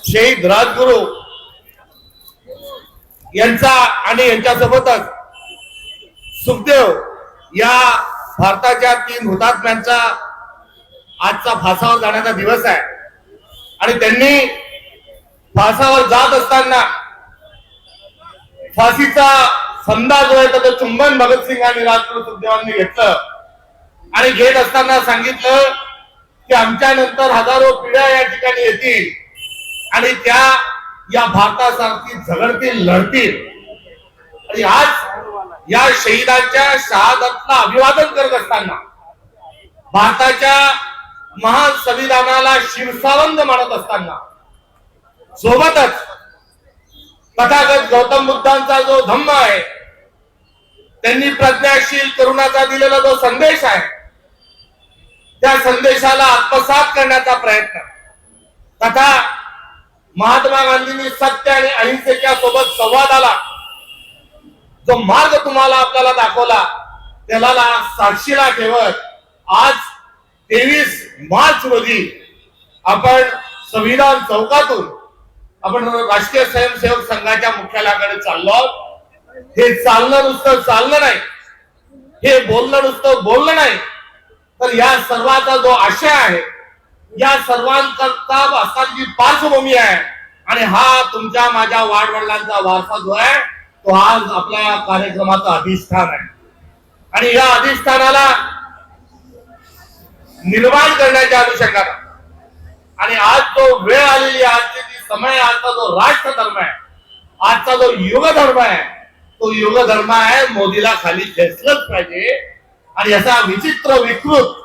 Speaker 5: शहीद राजगुरू यांचा आणि यांच्यासोबतच सुखदेव या भारताच्या 3 हुतात्म्यांचा आजचा फासावर जाण्याचा दिवस आहे. आणि त्यांनी फासावर जात असताना फाशीचा फंदा जो आहे तो चुंबन भगतसिंग आणि राजगुरू सुखदेवांनी घेतलं आणि घेत असताना सांगितलं की आमच्या नंतर हजारो पिढ्या या ठिकाणी येतील आणि त्या या भारतासारखी झगडतील, लढतील. आणि आज या शहीदांच्या शहादतला अभिवादन करत असताना, भारताच्या महान संविधानाला शिरसावंत मानत असताना, सोबतच तथागत गौतम बुद्धांचा जो धम्म आहे, त्यांनी प्रज्ञाशील तरुणाचा दिलेला जो संदेश आहे, त्या संदेशाला आत्मसात करण्याचा प्रयत्न तथा महात्मा गांधींनी सत्य आणि अहिंसेच्या सोबत संवादाला जो मार्ग तुम्हाला आपल्याला दाखवला, त्याला साक्षीला ठेवत आज 23 मार्च रोजी आपण संविधान चौकातून आपण राष्ट्रीय स्वयंसेवक संघाच्या मुख्यालयाकडे चाललो. हे चालणं नुसतं चालणं नाही, हे बोलणं नुसतं बोलणं नाही, तर या सर्वाचा जो आशय आहे, या सर्वांकरता असणारी पार्श्वभूमी आहे आणि हा तुमच्या माझ्या वाडवडिलांचा वारसा जो आहे तो आज आपल्या कार्यक्रमाचं अधिष्ठान आहे. आणि या अधिष्ठानाला निर्माण करण्याच्या अनुषंगाने आणि आज जो वेळ आलेली आहे, आजची जी समय, आजचा जो राष्ट्र धर्म आहे, आजचा जो युग धर्म आहे, तो युग धर्म आहे मोदीला खाली खेचलंच पाहिजे. आणि याचा विचित्र विकृत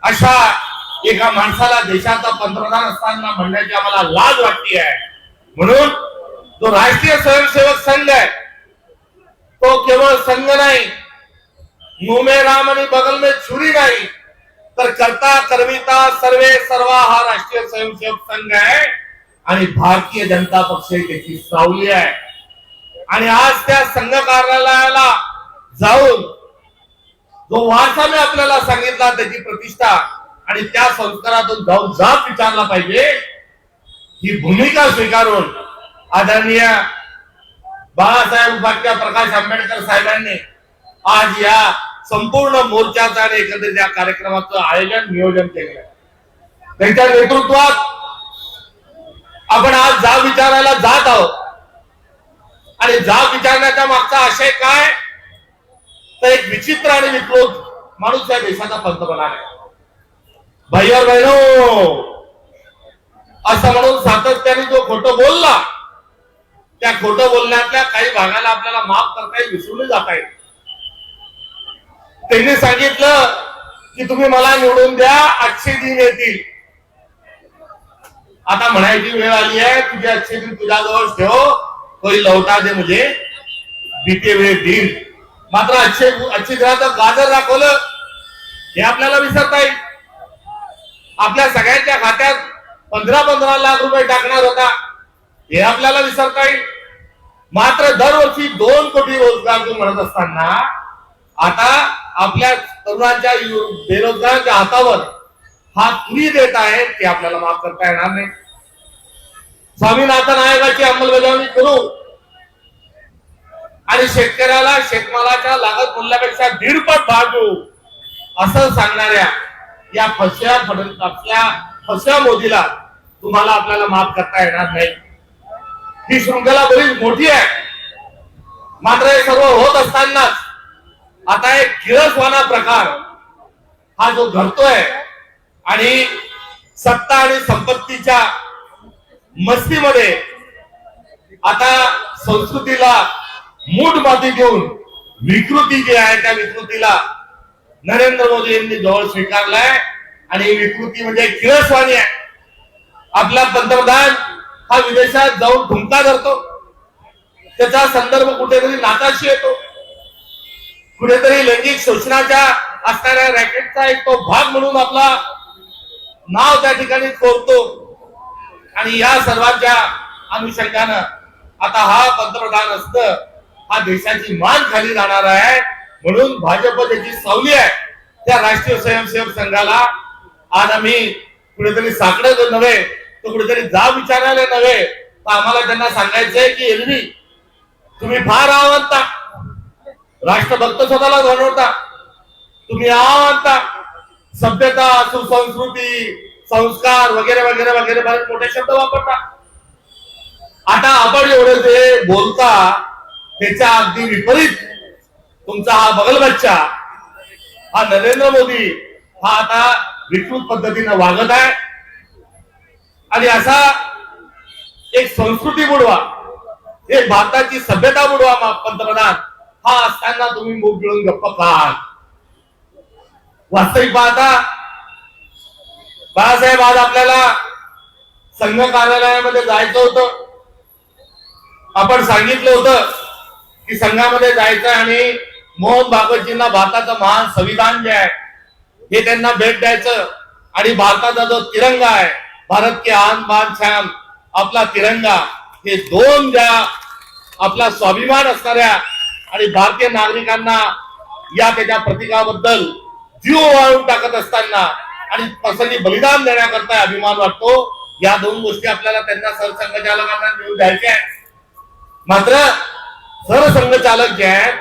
Speaker 5: अशा एका माणसाला देशाचा पंतप्रधान असताना म्हणण्याची आम्हाला लाज वाटते आहे. म्हणून जो राष्ट्रीय स्वयंसेवक संघ आहे तो केवळ संघ नाही, मुंह में राम आणि बगल में छुरी नाही, तर करता करविता सर्वे सर्वा हा राष्ट्रीय स्वयंसेवक संघ आहे आणि भारतीय जनता पक्ष ही त्याची सावली आहे. आणि आज त्या संघ कार्यालयाला जाऊन जो वारसा मी आपल्याला सांगितला त्याची प्रतिष्ठा आणि त्या संस्कारातून जाऊन जात विचारला पाहिजे, ही भूमिका स्वीकारून आदरणीय बाळासाहेब उपाध्याय प्रकाश आंबेडकर साहेबांनी आज या संपूर्ण मोर्चाचं आणि एकंदरीत या कार्यक्रमाचं आयोजन नियोजन केलं. त्यांच्या नेतृत्वात आपण आज जा विचारायला जात आहोत आणि जाब विचारण्याचा मागचा आशय काय, तर एक विचित्र आणि विकृत माणूस या देशाचा पंतप्रधान आहे. भाई और बहिणो, असं म्हणून सातत्याने जो खोटं बोलला, त्या खोटं बोलण्यातल्या काही भागाला आपल्याला माफ करता येईल, विसरून जाता येईल. त्यांनी सांगितलं की तुम्ही मला निवडून द्या, अच्छे दिन येतील. आता म्हणायची वेळ आली आहे, तुझे अच्छे दिन तुझ्याजवळ ठेव, कोई लौटा दे मुझे बीते हुए दिन. मात्र अच्छे दिनाचं गाजर दाखवलं हे आपल्याला विसरता येईल. आपल्या सगळ्यांच्या खात्यात 15-15 लाख रुपये टाकणार होता हे आपल्याला विसरता येईल. मात्र दरवर्षी 2 कोटी रोजगार तू म्हणत असताना आता आपल्या तरुणांच्या बेरोजगारांच्या हातावर हा तुरी देत आहे ते आपल्याला माफ करता येणार नाही. स्वामीनाथन आयोगाची अंमलबजावणी करू आणि शेतकऱ्याला शेतमालाच्या लागत मूल्यापेक्षा 1.5 पट भाव देऊ असं सांगणाऱ्या या फसव्या मोदीला तुम्हाला आपल्याला माफ करता येणार नाही. ही शृंखला बरीच मोठी आहे. मात्र हे सर्व होत असतानाच आता एक किळसवाना प्रकार हा जो घडतोय आणि सत्ता आणि संपत्तीच्या मस्तीमध्ये आता संस्कृतीला मूठ माती देऊन विकृती जी आहे त्या विकृतीला नरेंद्र मोदी यांनी जवळ स्वीकारलाय. आणि ही विकृती म्हणजे किळसवाणी आहे. आपला पंतप्रधान हा विदेशात जाऊन ठुमका धरतो, त्याचा संदर्भ कुठेतरी नाताशी येतो, कुठेतरी लैंगिक शोषणाच्या असणाऱ्या रॅकेटचा एक तो भाग म्हणून आपला नाव त्या ठिकाणी कोरतो. आणि या सर्वांच्या अनुषंगानं आता हा पंतप्रधान असतं हा देशाची मान खाली जाणार आहे. म्हणून भाजप ज्याची सावली आहे त्या राष्ट्रीय स्वयंसेवक संघाला आज आम्ही कुठेतरी साकडं नव्हे तर कुठेतरी जाब विचारायला नव्हे तर आम्हाला त्यांना सांगायचंय की एरवी तुम्ही फार आवडता, राष्ट्रभक्त स्वतःला जाणवता, तुम्ही आवडता, सभ्यता, सुसंस्कृती, संस्कार वगैरे वगैरे वगैरे बरेच मोठे शब्द वापरता. आता आपण एवढे जे बोलता त्याच्या अगदी विपरीत तुमचा हा बगलबच्चा हा नरेंद्र मोदी हा आता विकृत पद्धतीने वागत आहे. आणि असा एक संस्कृती बुडवा, एक भारताची सभ्यता बुडवा पंतप्रधान हा असताना तुम्ही मुख गिळून गप्प का? वास्तविक पाहता बाळासाहेब आज आपल्याला संघ कार्यालयामध्ये जायचं होतं. आपण सांगितलं होतं की संघामध्ये जायचं आणि मोहन भागवतजींना भारताचं महान संविधान जे आहे हे त्यांना भेट द्यायचं आणि भारताचा जो तिरंगा आहे, भारत के आन बान शान आपला तिरंगा, हे दोन ज्या आपला स्वाभिमान असणाऱ्या आणि भारतीय नागरिकांना या त्याच्या प्रतीकाबद्दल जीव वाळून टाकत असताना आणि प्रसंगी बलिदान देण्याकरता अभिमान वाटतो. या 2 गोष्टी आपल्याला त्यांना सरसंघचालकांना मिळून द्यायच्या आहेत. मात्र सरसंघचालक जे आहेत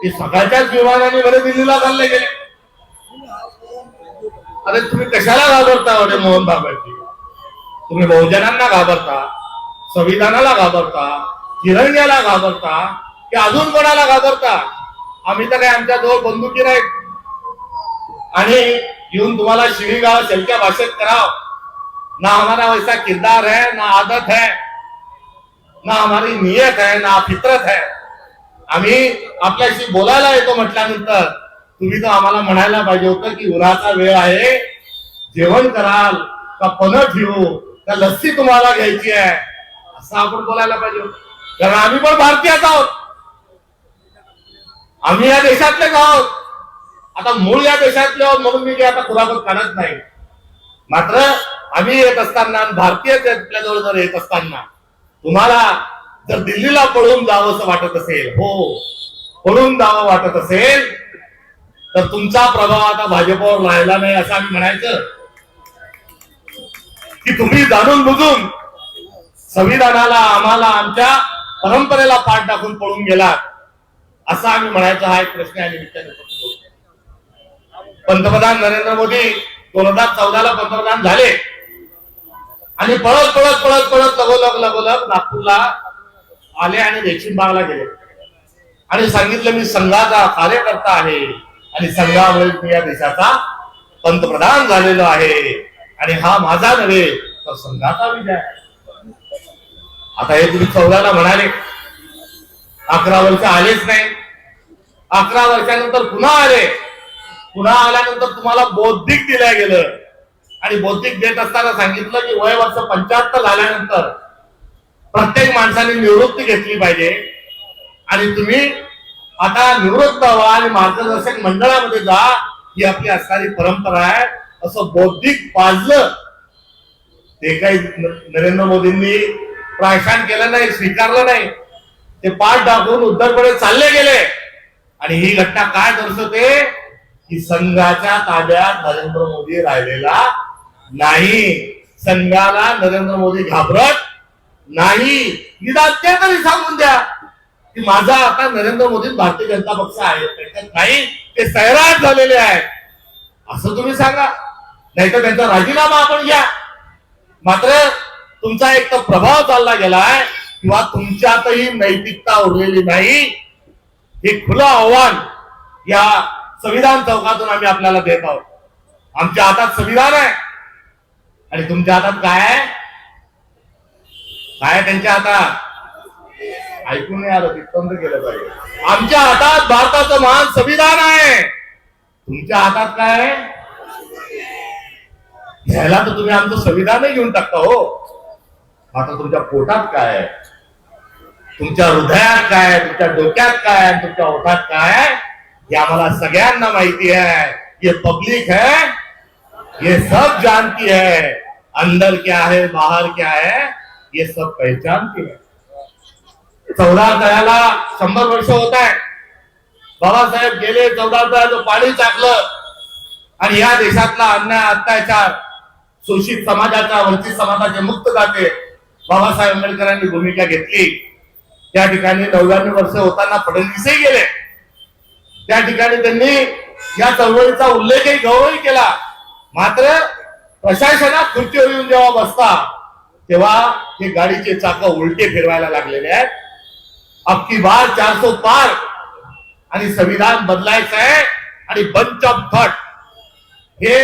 Speaker 5: ते सकाळच्याच विमानाने बरे दिल्लीला चालले गेले. अरे तुम्ही कशाला घाबरता अरे मोहन भागवतजी? तुम्ही बहुजनांना घाबरता, संविधानाला घाबरता, तिरंग्याला घाबरता की अजून कोणाला घाबरता? आम्ही तर काय आमच्याजवळ बंदुकी नाहीत आणि येऊन तुम्हाला शिवीगाळ हलक्या भाषेत कराव ना हमारा वैसा किरदार है, ना आदत है, ना हमारी नियत है, ना फितरत है. आम्ही आपल्याशी बोलायला येतो म्हटल्यानंतर तुम्ही तर आम्हाला म्हणायला पाहिजे होतं की उन्हाचा वेळ आहे, जेवण कराल का पनट ठेवू का लस्सी तुम्हाला घ्यायची आहे असं आपण बोलायला पाहिजे होतं. कारण आम्ही पण भारतीयच आहोत, आम्ही या देशातलेच आहोत. आता मूळ या देशातले आहोत म्हणून मी आता खुरापत काढत नाही. मात्र आम्ही येत असताना भारतीय आपल्याजवळ जर येत असताना तुम्हाला जर दिल्लीला पळून जावं असं वाटत असेल, हो पळून जावं वाटत असेल तर तुमचा प्रभाव आता भाजपवर राहिला नाही असं आम्ही म्हणायचं की तुम्ही जाणून बुजून संविधानाला, आम्हाला, आमच्या परंपरेला पाठ टाकून पळून गेलात असं आम्ही म्हणायचं. हा एक प्रश्न आहे निमित्ताने. पंतप्रधान नरेंद्र मोदी 2014ला पंतप्रधान झाले आणि पळत पळत पळत पळत लगोलग नागपूरला आले आणि रेशीम बागला गेले आणि सांगितलं मी संघाचा कार्यकर्ता आहे आणि संघामुळे मी या देशाचा पंतप्रधान झालेलो आहे आणि हा माझा नव्हे तर संघाचा विजय आहे. आता हे तुम्ही 14ला म्हणाले, 11 वर्ष आलेच नाही. 11 वर्षानंतर पुन्हा आले. पुन्हा आल्यानंतर तुम्हाला बौद्धिक दिल्या गेलं आणि बौद्धिक देत असताना सांगितलं की वय वर्ष 75 झाल्यानंतर प्रत्येक माणसाने निवृत्ती घेतली पाहिजे आणि तुम्ही आता निवृत्त व्हा आणि मार्गदर्शक मंडळामध्ये जा, ही आपली असणारी परंपरा आहे असं बौद्धिक पाजलं. ते काही नरेंद्र मोदींनी प्रायशान केलं नाही, स्वीकारलं नाही. ते पाठ दाखवून उत्तरकडे चालले गेले आणि ही घटना काय दर्शवते की संघाच्या ताब्यात नरेंद्र मोदी राहिलेला नाही. संघाला नरेंद्र मोदी घाबरत नाही. निदान ते तरी सांगून द्या की माझा आता नरेंद्र मोदी भारतीय जनता पक्ष आहे त्याच्यात नाही, ते सैराट झालेले आहेत असं तुम्ही सांगा. नाहीतर त्यांचा राजीनामा आपण घ्या. मात्र तुमचा एक तर प्रभाव चालला गेलाय किंवा तुमच्यातही नैतिकता उरलेली नाही. हे खुलं आव्हान या संविधान चौकातून आम्ही आपल्याला देत आहोत. आमच्या हातात संविधान आहे आणि तुमच्या हातात काय आहे? काय त्यांच्या हातात? ऐकून नाही आलं, तिथपर्यंत गेलं पाहिजे. आमच्या हातात भारताचं महान संविधान आहे. तुमच्या हातात काय आहे? घ्यायला तर तुम्ही आमचं संविधानही घेऊन टाकता हो. मात्र तुमच्या पोटात काय आहे, तुमच्या हृदयात काय आहे, तुमच्या डोक्यात काय आहे, तुमच्या ओठात काय आहे हे आम्हाला सगळ्यांना माहिती है. ये पब्लिक है, ये सब जानती है. अंदर क्या है बाहर क्या है ये सब पहचानती है. 14 तळ्याला 100 वर्ष होत आहे. बाबासाहेब गेले 14 तळ्याचं पाणी टाकलं आणि या देशातला अन्याय अत्याचार शोषित समाजाच्या वंचित समाजाचे मुक्त जाते बाबासाहेब आंबेडकरांनी भूमिका घेतली. त्या ठिकाणी 99 वर्ष होताना फडणवीसही गेले. त्या ठिकाणी त्यांनी या चळवळीचा उल्लेखही गौरवही केला. मात्र प्रशासनात खुर्चीवर येऊन जेव्हा बसता तेव्हा हे गाडीचे चाक उलटे फिरवायला लागलेले आहेत. अबकी बार 400 पार आणि संविधान बदलायचं आहे आणि बंच ऑफ थॉट हे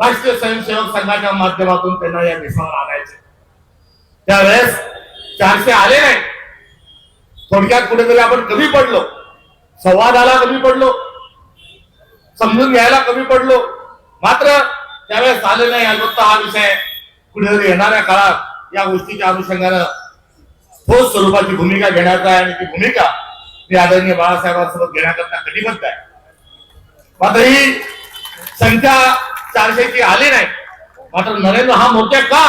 Speaker 5: राष्ट्रीय स्वयंसेवक संघाच्या माध्यमातून त्यांना या देशावर आणायचे. त्यावेळेस 400 आले नाही. थोडक्यात कुठेतरी आपण कमी पडलो, संवादाला कमी पडलो, समजून घ्यायला कमी पडलो. मात्र त्यावेळेस आले नाही. अलबत्त हा विषय कुठेतरी येणाऱ्या काळात या गोष्टीच्या अनुषंगानं ठोस स्वरूपाची भूमिका घेण्याचा आहे आणि ती भूमिका मी आदरणीय बाळासाहेबांसोबत घेण्याकरता कटिबद्ध आहे. मात्र ही संख्या 400ची आली नाही. मात्र नरेंद्र हा मोर्चा का?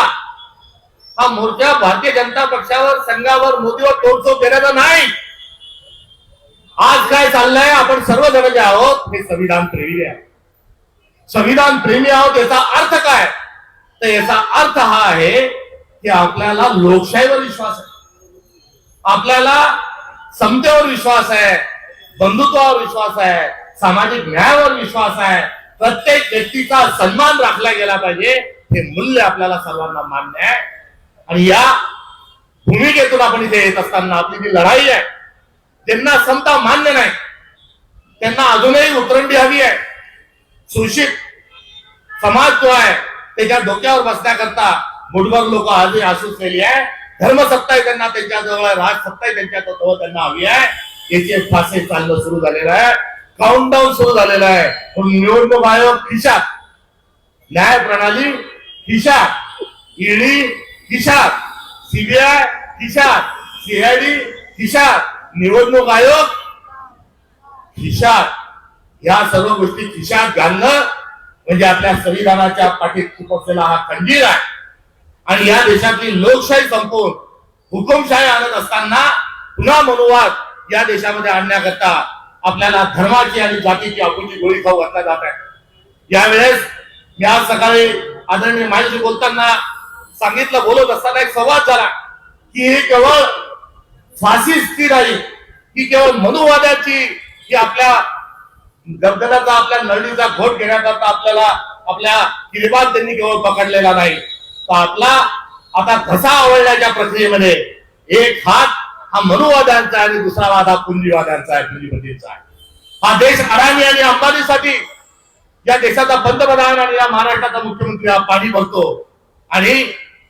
Speaker 5: हा मोर्चा भारतीय जनता पक्षावर, संघावर, मोदीवर तोडफोड देण्याचा नाही. आज काय चाललंय, आपण सर्वजण जे आहोत हे संविधान प्रेमी आहे. संविधान प्रेमी आहोत याचा अर्थ काय? तर याचा अर्थ हा आहे की आपल्याला लोकशाहीवर विश्वास आहे, आपल्याला समतेवर विश्वास आहे, बंधुत्वावर विश्वास आहे, सामाजिक न्यायावर विश्वास आहे, प्रत्येक व्यक्तीचा सन्मान राखला गेला पाहिजे हे मूल्य आपल्याला सर्वांना मान्य आहे. आणि या भूमिकेतून आपण इथे येत असताना आपली जी लढाई आहे, ज्यांना समता मान्य नाही त्यांना अजूनही उतरंडी हवी आहे. शोषित समाज जो आहे त्याच्या डोक्यावर बसण्याकरता मुठभर लोक आजही आसुसलेली आहे. धर्मसत्ता त्यांना त्यांच्या जवळ आहे, राजसत्ता त्यांच्या जवळ त्यांना हवी आहे. याचे फासे चालणं सुरू झालेलं आहे, काउंटडाऊन सुरू झालेलं आहे. निवडणूक आयोग खिशात, न्याय प्रणाली खिशात, ईडी खिशात, सीबीआय खिशात, सीआयडी खिशात, निवडणूक आयोग खिशात. या सर्व गोष्टी खिशात घालणं म्हणजे आपल्या संविधानाच्या पाठीत खुपसलेला हा खंजीर आहे. आणि या देशातली लोकशाही संपवून हुकुमशाही आणत असताना पुन्हा मनुवाद या देशामध्ये आणण्याकरता आपल्याला धर्माची आणि जातीची आपुची गोळी खाऊ घातला जात आहे. यावेळेस मी आज सकाळी आदरणीय माझ्याशी बोलताना सांगितलं, बोलत असताना एक संवाद झाला की हे केवळ फासिस्टची नाही, ही केवळ मनुवादाची, की आपल्या गरगदाचा, आपल्या नळणीचा घोट घेण्याकरता आपल्याला आपल्या किरबाद त्यांनी केवळ पकडलेला नाही, तर आपला आता घसा आवळण्याच्या प्रक्रियेमध्ये एक हात हा मनुवाद्यांचा आहे आणि दुसरा वाद हा पुंजीवाद्यांचा आहे, पुंजीपतींचा आहे. हा देश अडाणी आणि अंबानीसाठी या देशाचा पंतप्रधान आणि या महाराष्ट्राचा मुख्यमंत्री हा पाणी भरतो आणि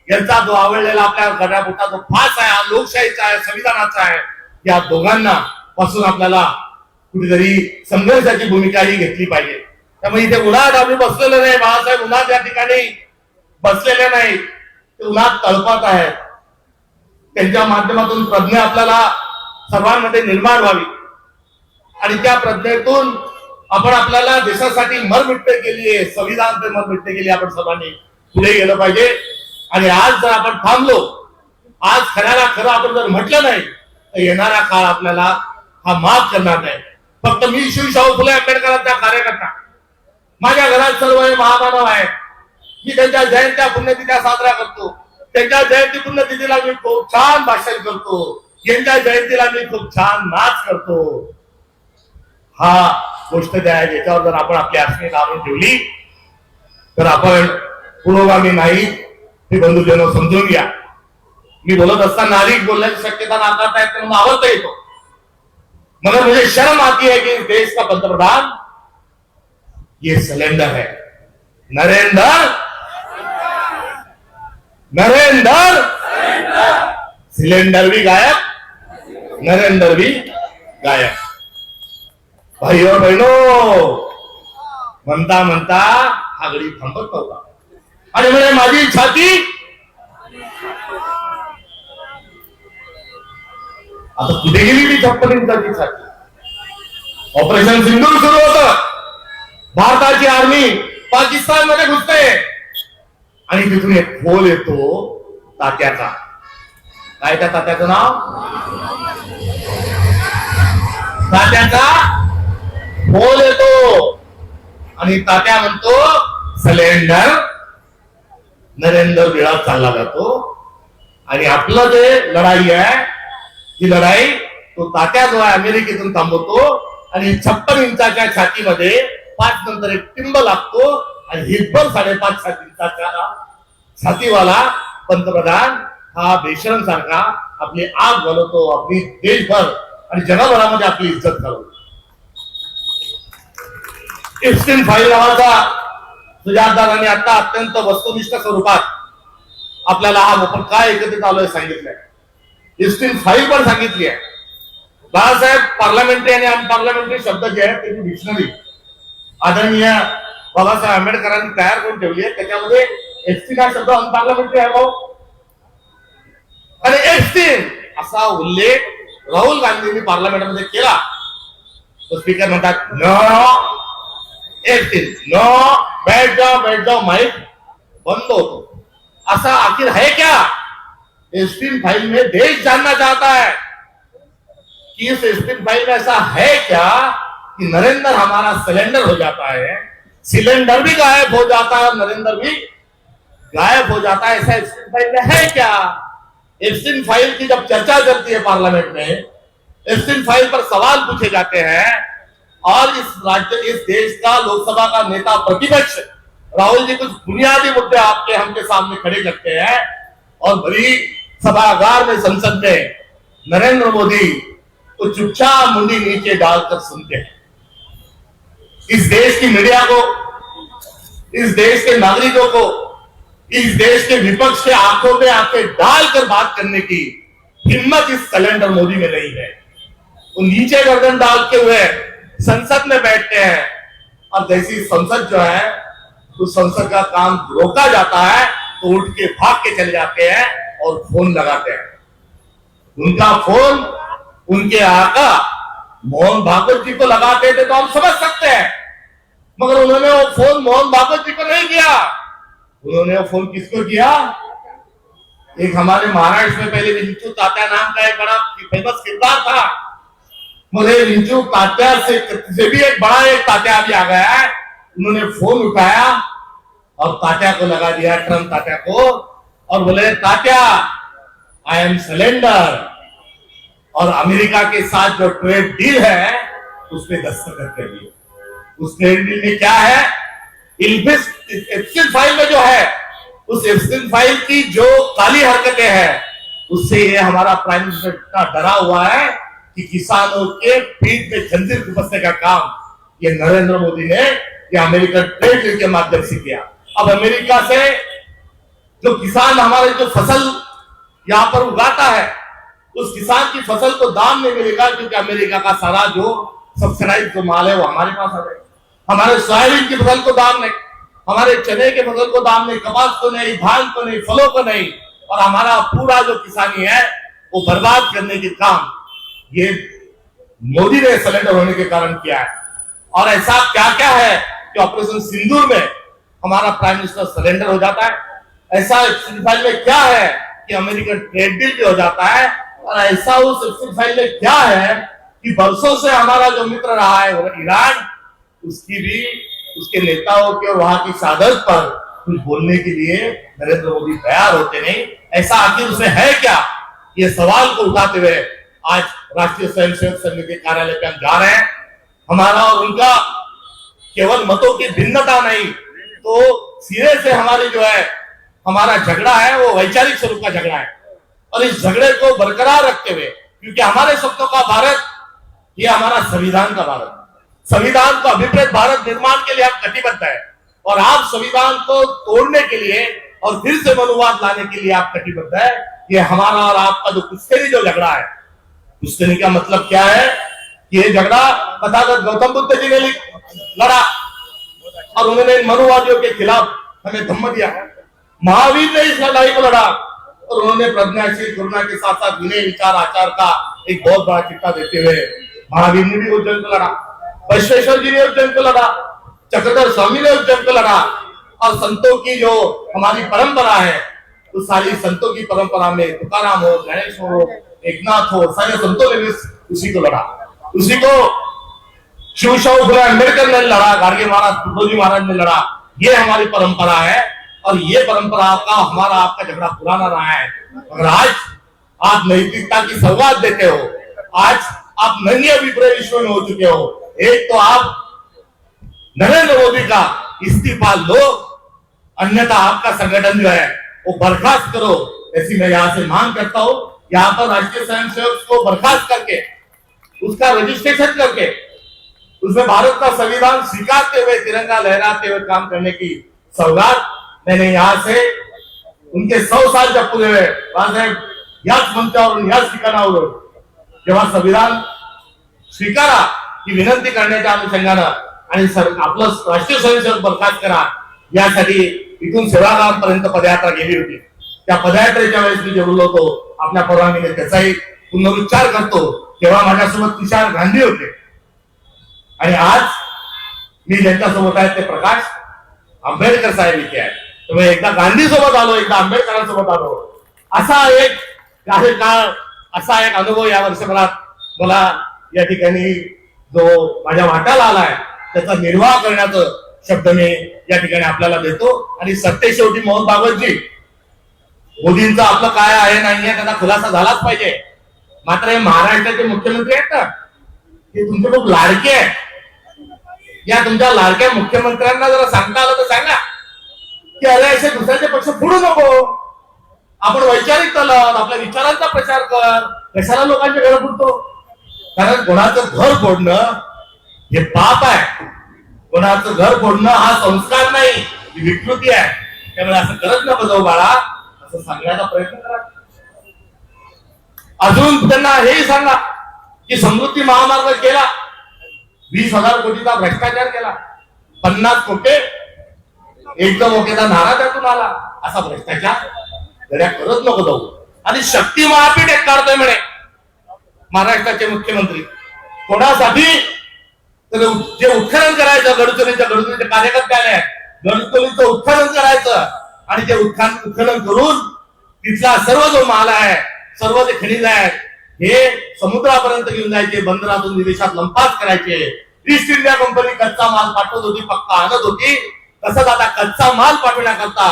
Speaker 5: यांचा जो आवडलेला आपल्या गड्यापुरता जो फास आहे हा लोकशाहीचा आहे, संविधानाचा आहे. या दोघांना पासून आपल्याला कुठेतरी संघर्षाची भूमिका ही घेतली पाहिजे. त्यामुळे इथे उन्हात आम्ही बसलेलो नाही, बाळासाहेब उन्हात या ठिकाणी बसलेले नाही, ते उन्हात तळपत आहेत. त्यांच्या माध्यमातून प्रज्ञा आपल्याला सर्वांमध्ये निर्माण व्हावी आणि त्या प्रज्ञेतून आपण आपल्याला देशासाठी मरमिट्टे केली आहे, संविधान पे मरमिट्टे केली, आपण सर्वांनी पुढे गेलं पाहिजे. आणि आज जर आपण थांबलो, आज खऱ्याला खरं आपण जर म्हटलं नाही तर येणारा काळ आपल्याला हा माफ करणार नाही. फक्त मी शाहू फुले आंबेडकरांचा कार्यकर्ता, माझ्या घरात सर्व हे महामानव आहे. मी त्यांच्या जयंत्या पुण्यतिथ्या साजरा करतो, त्यांच्या जयंती पुण्यतिथीला मी खूप छान भाषण करतो, यांच्या जयंतीला मी खूप छान नाच करतो. हा गोष्ट द्या ज्याच्यावर जर आपण आपली अस्मिता आणून ठेवली तर आपण पुरोगामी नाही, हे बंधुजन समजून घ्या. मी बोलत असताना नागरिक बोलण्याची शक्यता नाकारता येत म्हणून आवडता येतो. मगर मुझे शर्म आती है कि इस देश का पंतप्रधान ये सिलेंडर है. नरेंद्र सिलेंडर भी गायब, नरेंद्र भी गायब. भाई और बहिणो, म्हणता म्हणता आगडी थांबत नव्हता आणि म्हणे माझी छाती आता कुठे गेली ती 56 इंचाची छाती. ऑपरेशन सिंदूर सुरू होतं, भारताची आर्मी पाकिस्तान मध्ये घुसते आणि तिथून एक फोल येतो तात्याचा. काय त्या तात्याचं नाव? तात्याचा फोल येतो आणि तात्या म्हणतो सिलेंडर. नरेंद्र विळात चालला जातो आणि आपलं जे लढाई आहे ही लढाई तो तात्या जो आहे अमेरिकेतून थांबवतो आणि 56 इंचाच्या छातीमध्ये 5 नंतर एक टिंब लागतो आणि हिटभर 5.5 इंचाचा छातीवाला पंतप्रधान हा बेशरम सारखा आपली आग घालवतो, आपली देशभर आणि जगभरामध्ये आपली इज्जत घालवतो. एप्स्टीन फाईल नावाचा सुजातदारांनी आता अत्यंत वस्तुनिष्ठ स्वरूपात आपल्याला हा वापर काय एकत्रित आलोय सांगितलंय. एप्स्टीन फाईल पण सांगितली आहे. बाळासाहेब पार्लमेंटरी आणि अनपार्लमेंटरी शब्द जे आहेत त्याची डिक्शनरी आदरणीय बाबासाहेब आंबेडकरांनी तयार करून ठेवली आहे. त्याच्यामध्ये एप्स्टीन हा शब्द अनपार्लमेंटरी आहे भाऊ. आणि एप्स्टीन असा उल्लेख राहुल गांधींनी पार्लमेंटमध्ये केला तो स्पीकर म्हणतात नो एप्स्टीन, नो बैठ जाओ माइक बंद होतो. ऐसा आखिर है क्या? एप्स्टीन फाइल में देश जानना चाहता है कि इस एप्स्टीन फाइल में ऐसा है क्या कि नरेंद्र हमारा सिलेंडर हो जाता है, सिलेंडर भी गायब हो जाता है और नरेंद्र भी गायब हो जाता है. ऐसा एप्स्टीन फाइल में है क्या? एप्स्टीन फाइल की जब चर्चा चलती है पार्लियामेंट में, एप्स्टीन फाइल पर सवाल पूछे जाते हैं और इस देश का लोकसभा का नेता प्रतिपक्ष राहुल जी कुछ बुनियादी मुद्दे आपके हमके सामने खड़े करते हैं और भरी सभागार में संसद में नरेंद्र मोदी तो चुपचाप मुंडी नीचे डालकर सुनते हैं. इस देश की मीडिया को, इस देश के नागरिकों को, इस देश के विपक्ष के आंखों में आंखें डालकर बात करने की हिम्मत इस सिलेंडर मोदी में नहीं है. वो नीचे गर्दन डालते हुए संसद में बैठते हैं और जैसी संसद जो है उस संसद का काम रोका जाता है तो उठ के भाग के चले जाते हैं और फोन लगाते हैं. उनका फोन उनके आका मोहन भागवत जी को लगाते थे तो हम समझ सकते हैं, मगर उन्होंने वो फोन मोहन भागवत जी को नहीं किया. उन्होंने वो फोन किसको किया? एक हमारे महाराष्ट्र में पहले विंचू तात्या नाम का एक बड़ा फेमस किरदार था, मगर विंचू तात्या से भी एक बड़ा एक तात्या अभी आ गया है. उन्होंने फोन उठाया और तात्या को लगा दिया, ट्रम्प तात्या को, और बोले तात्या आई एम सिलेंडर. और अमेरिका के साथ जो ट्रेड डील है उसमें दस्तखत कर दिए. उस ट्रेड डील में क्या है? एप्स्टीन फाइल में जो है उस एप्स्टीन फाइल की जो काली हरकतें हैं उससे ये हमारा प्राइम मिनिस्टर इतना डरा हुआ है कि किसानों के पीठ में जंजीर कसने का काम ये नरेंद्र मोदी ने ये अमेरिकन ट्रेड डील के माध्यम से किया। अब अमेरिका से जो किसान हमारे जो फसल यहाँ पर उगाता है उस किसान की फसल को दाम नहीं मिलेगा, क्योंकि अमेरिका का सारा जो सब्सिडाइज जो माल है वो हमारे पास आ जाएगा। हमारे सोयाबीन की फसल को दाम नहीं, हमारे चने के फसल को दाम नहीं, कपास को नहीं, धान को नहीं, फलों को नहीं, और हमारा पूरा जो किसानी है वो बर्बाद करने के काम ये मोदी ने सरेंडर होने के कारण किया है। और ऐसा क्या क्या है कि ऑपरेशन सिंदूर में हमारा प्राइम मिनिस्टर सरेंडर हो जाता है, ऐसा फाइल में क्या है कि अमेरिकन ट्रेड डील भी हो जाता है, और ऐसा उस फाइल में क्या है कि वर्षों से हमारा जो मित्र रहा है ईरान, उसकी भी उसके नेताओं के और वहां की सादत पर कुछ बोलने के लिए नरेंद्र मोदी तैयार होते नहीं। ऐसा आखिर उसमें है क्या, ये सवाल को उठाते हुए आज राष्ट्रीय स्वयंसेवक संघ के कार्यालय पे हम जा रहे हैं। हमारा और उनका केवल मतों की भिन्नता नहीं, तो सिरे से हमारी जो है हमारा झगड़ा है वो वैचारिक स्वरूप का झगड़ा है, और इस झगड़े को बरकरार रखते हुए, क्योंकि हमारे सपनों का भारत ये हमारा संविधान का भारत, संविधान को अभिप्रेत भारत निर्माण के लिए हम कटिबद्ध है, और आप संविधान को तोड़ने के लिए और फिर से मनुवाद लाने के लिए आप कटिबद्ध है। ये हमारा और आपका जो पुश्तैनी जो झगड़ा है, पुश्तैनी का मतलब क्या है कि ये झगड़ा तथागत गौतम बुद्ध जी ने लड़ा और उन्होंने मनुवादियों के खिलाफ हमें धम्म दिया। महावीर ने इस लड़ाई को लड़ा और उन्होंने प्रज्ञाशील करुणा के साथ साथ विनय विचार आचार का एक बहुत बड़ा चिट्ठा देते हुए महावीर ने भी उस जंग को लड़ा, बसवेश्वर जी ने उस जंग को लड़ा, चक्रधर स्वामी ने उस जंग को लड़ा, और संतों की जो हमारी परंपरा है उस सारी संतों की परंपरा में तुकाराम हो, गणेश हो, एकनाथ हो, सारे संतों ने भी उसी को लड़ा। उसी को शिवशाहू फुले अम्बेडकर ने लड़ा, गाडगे महाराज, तुकोजी महाराज ने लड़ा। ये हमारी परंपरा है और ये परंपरा का हमारा आपका झगड़ा पुराना रहा है। अगर आज आप नैतिकता की सौगात देते हो, आज आप नन्हे विप्र विश्व में हो चुके हो, एक तो आप नरेंद्र मोदी का इस्तीफा लो, अन्यथा आपका संगठन जो है वो बर्खास्त करो, ऐसी मैं यहाँ से मांग करता हूँ। यहाँ पर राष्ट्रीय स्वयंसेवक को बर्खास्त करके उसका रजिस्ट्रेशन करके उसमें भारत का संविधान स्वीकारते हुए तिरंगा लहराते हुए काम करने की सौगात मैंने यहाँ से उनके 100 साल जब पूरे हुए याच मंचावरून याच ठिकाणावरून जेव्हा संविधान स्वीकारा की विनंती करण्याच्या अनुषंगानं आणि आपलं राष्ट्रीय स्वयंसेवक बरखास्त करा यासाठी इथून सेवागावांपर्यंत पदयात्रा गेली होती। त्या पदयात्रेच्या वेळेस मी जेवलो होतो, आपल्या परवानगीने त्याचाही पुनरुच्चार करतो। तेव्हा माझ्यासोबत तुषार गांधी होते आणि आज मी ज्यांच्यासोबत आहे ते प्रकाश आंबेडकर साहेब इथे आहेत। त्यामुळे एकदा गांधी सोबत आलो, एकदा आंबेडकरांसोबत आलो, असा एक अनुभव या वर्षभरात मला या ठिकाणी जो माझ्या वाट्याला आलाय त्याचा निर्वाह करण्याचं शब्द मी या ठिकाणी आपल्याला देतो। आणि सत्य शेवटी मोहन भागवतजी, मोदींचं आपलं काय आहे नाही आहे त्याचा खुलासा झालाच पाहिजे। मात्र हे महाराष्ट्राचे मुख्यमंत्री आहेत ना, हे तुमचे खूप लाडके आहेत। या तुमच्या लाडक्या मुख्यमंत्र्यांना जरा सांगता आलं तर सांगा की अरे असे दुसऱ्याचे पक्ष फोडू नको, आपण वैचारिक चालत आपल्या विचारांचा प्रचार कर, कशाला लोकांचे घर फुटतो। कारण कोणाचं घर फोडणं हे पाप आहे, कोणाचं घर फोडणं हा संस्कार नाही, ही विकृती आहे। त्यामुळे असं करत नको जाऊ बाळा, असं सांगण्याचा प्रयत्न करा। अजून त्यांना हेही सांगा की समृद्धी महामार्ग केला, 20,000 कोटीचा भ्रष्टाचार केला, 50 कोटी एकदम ओकेचा नारा त्यातून आला। असा भ्रष्टाचार गड्या करत नको जाऊ। आणि शक्ती महापीठ एक काढतोय म्हणे महाराष्ट्राचे मुख्यमंत्री, कोणासाठी तर जे उत्खनन करायचं गडचिरोलीचे कार्यकर्ते आले, गडचिरोलीचं उत्खनन करायचं आणि ते उत्खनन करून तिथला सर्व जो माल आहे, सर्व जे खनिज आहेत हे समुद्रापर्यंत घेऊन जायचे, बंदरातून विदेशात लंपास करायचे। ईस्ट इंडिया कंपनी कच्चा माल पाठवत होती, पक्का आणत होती, तसंच आता कच्चा माल पाठवण्याकरता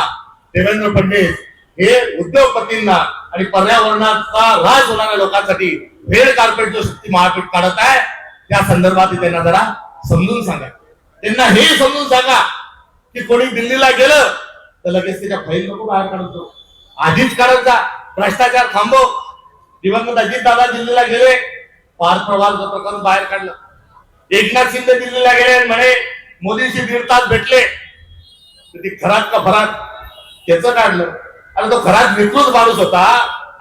Speaker 5: देवेंद्र फडणवीस हे उद्योगपतींना आणि पर्यावरणाचा ऱ्हास होणाऱ्या लोकांसाठी रेड कार्पेट जो शक्ती महापीठ काढत आहे त्या संदर्भात त्यांना जरा समजून सांगा। त्यांना हे समजून सांगा की कोणी दिल्लीला गेलं तर लगेच त्याच्या फाईल नको बाहेर काढतो, आधीच काढत जा भ्रष्टाचार थांबव. दिवंगत अजितदादा दिल्लीला गेले, पार प्रवाहाचं प्रकरण बाहेर काढलं. एकनाथ शिंदे दिल्लीला गेले आणि म्हणे मोदींशी 1.5 तास भेटले. ती घरात का फरात त्याचं काढलं. आणि तो घरात विकृत माणूस होता,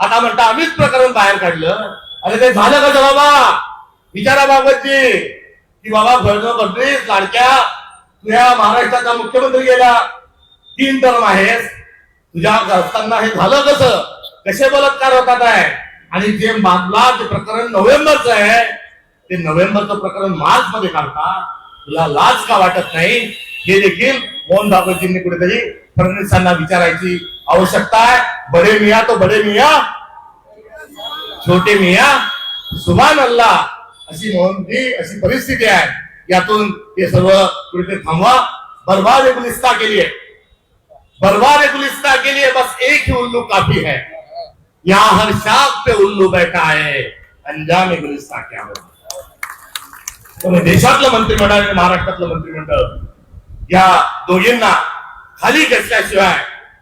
Speaker 5: आता म्हणता आम्हीच प्रकरण बाहेर काढलं. अरे ते झालं का बाबा? विचारा बाबतची की बाबा फडणवीस लाडक्या, तुझ्या महाराष्ट्राचा मुख्यमंत्री गेला, 3 टर्म आहेस, तुझ्या असताना हे झालं कसं? कसे बलात्कार होतात आहे? आणि जे मामला ते प्रकरण नोव्हेंबरचं आहे, ते नोव्हेंबरचं प्रकरण मार्च मध्ये काढता. तुला लाज का वाटत नाही? हे देखील मोहन भागवतजींनी कुठेतरी फडणवीसांना विचारायची आवश्यकता आहे. बडे मिया तो बडे मिया, छोटे मिया सुभान अल्लाह, अशी मोहनजी अशी परिस्थिती आहे. यातून हे सर्व कुठेतरी थांबवा. बर्बाद गुलिस्ता के लिए, बर्बाद गुलिस्ता के लिए बस एक ही उल्लू काफी है. यहाँ हर शाख पे उल्लू बैठा है, अंजाम गुलिस्ता क्या होगा. देशातलं मंत्रिमंडळ आणि महाराष्ट्रातलं मंत्रिमंडळ या दोघींना खाली घेतल्याशिवाय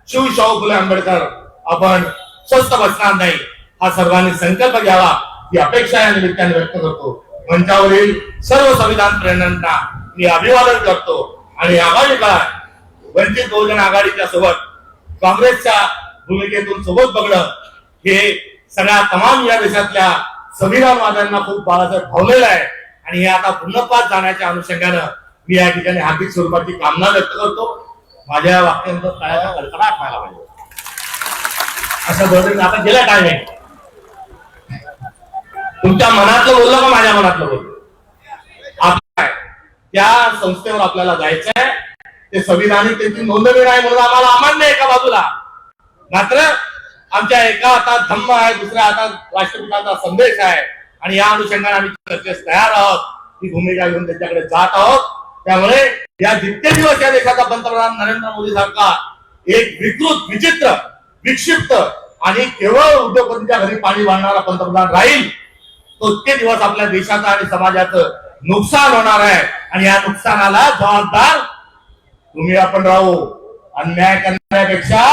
Speaker 5: शिवशाहू फुले आंबेडकर आपण स्वस्थ बसणार नाही. हा सर्वांनी संकल्प घ्यावा ही अपेक्षा या निमित्ताने व्यक्त करतो. मंचावरील सर्व संविधान प्रेरणांना मी अभिवादन करतो. आणि आगामी काळात वंचित बहुजन आघाडीच्या सोबत काँग्रेसच्या भूमिकेतून सोबत बघणं हे सगळ्या तमाम या देशातल्या संविधानवाद्यांना खूप बाळासाहेब भावलेलं आहे. आणि हे आता पूर्णत्वात जाण्याच्या अनुषंगानं मी या ठिकाणी हार्दिक स्वरूपाची कामना व्यक्त करतो. माझ्या वाक्यांचा तळ्याचा कडकडाट व्हायला पाहिजे अशा पद्धतीने आता गेला काय नाही. तुमच्या मनातलं बोललं का माझ्या मनातलं बोललं? त्या संस्थेवर आपल्याला जायचं आहे. ते संविधानिक त्यांची नोंदणी नाही म्हणून आम्हाला अमान्य एका बाजूला, मात्र आमच्या एका हातात धम्म आहे, दुसऱ्या हातात राष्ट्रपिताचा संदेश आहे. आणि या अनुषंगाने आम्ही चर्चेस तयार आहोत. ही भूमिका घेऊन त्यांच्याकडे जात आहोत. त्यामुळे या जितके दिवस या देशाचा पंतप्रधान नरेंद्र मोदी सारखा एक विकृत, विचित्र, विक्षिप्त आणि केवळ उद्योगपतीच्या घरी पाणी वाढणारा पंतप्रधान राहील, तितके दिवस आपल्या देशाचं आणि समाजाचं नुकसान होणार आहे. आणि या नुकसानाला जबाबदार तुम्ही आपण राहू. अन्याय करणाऱ्यापेक्षा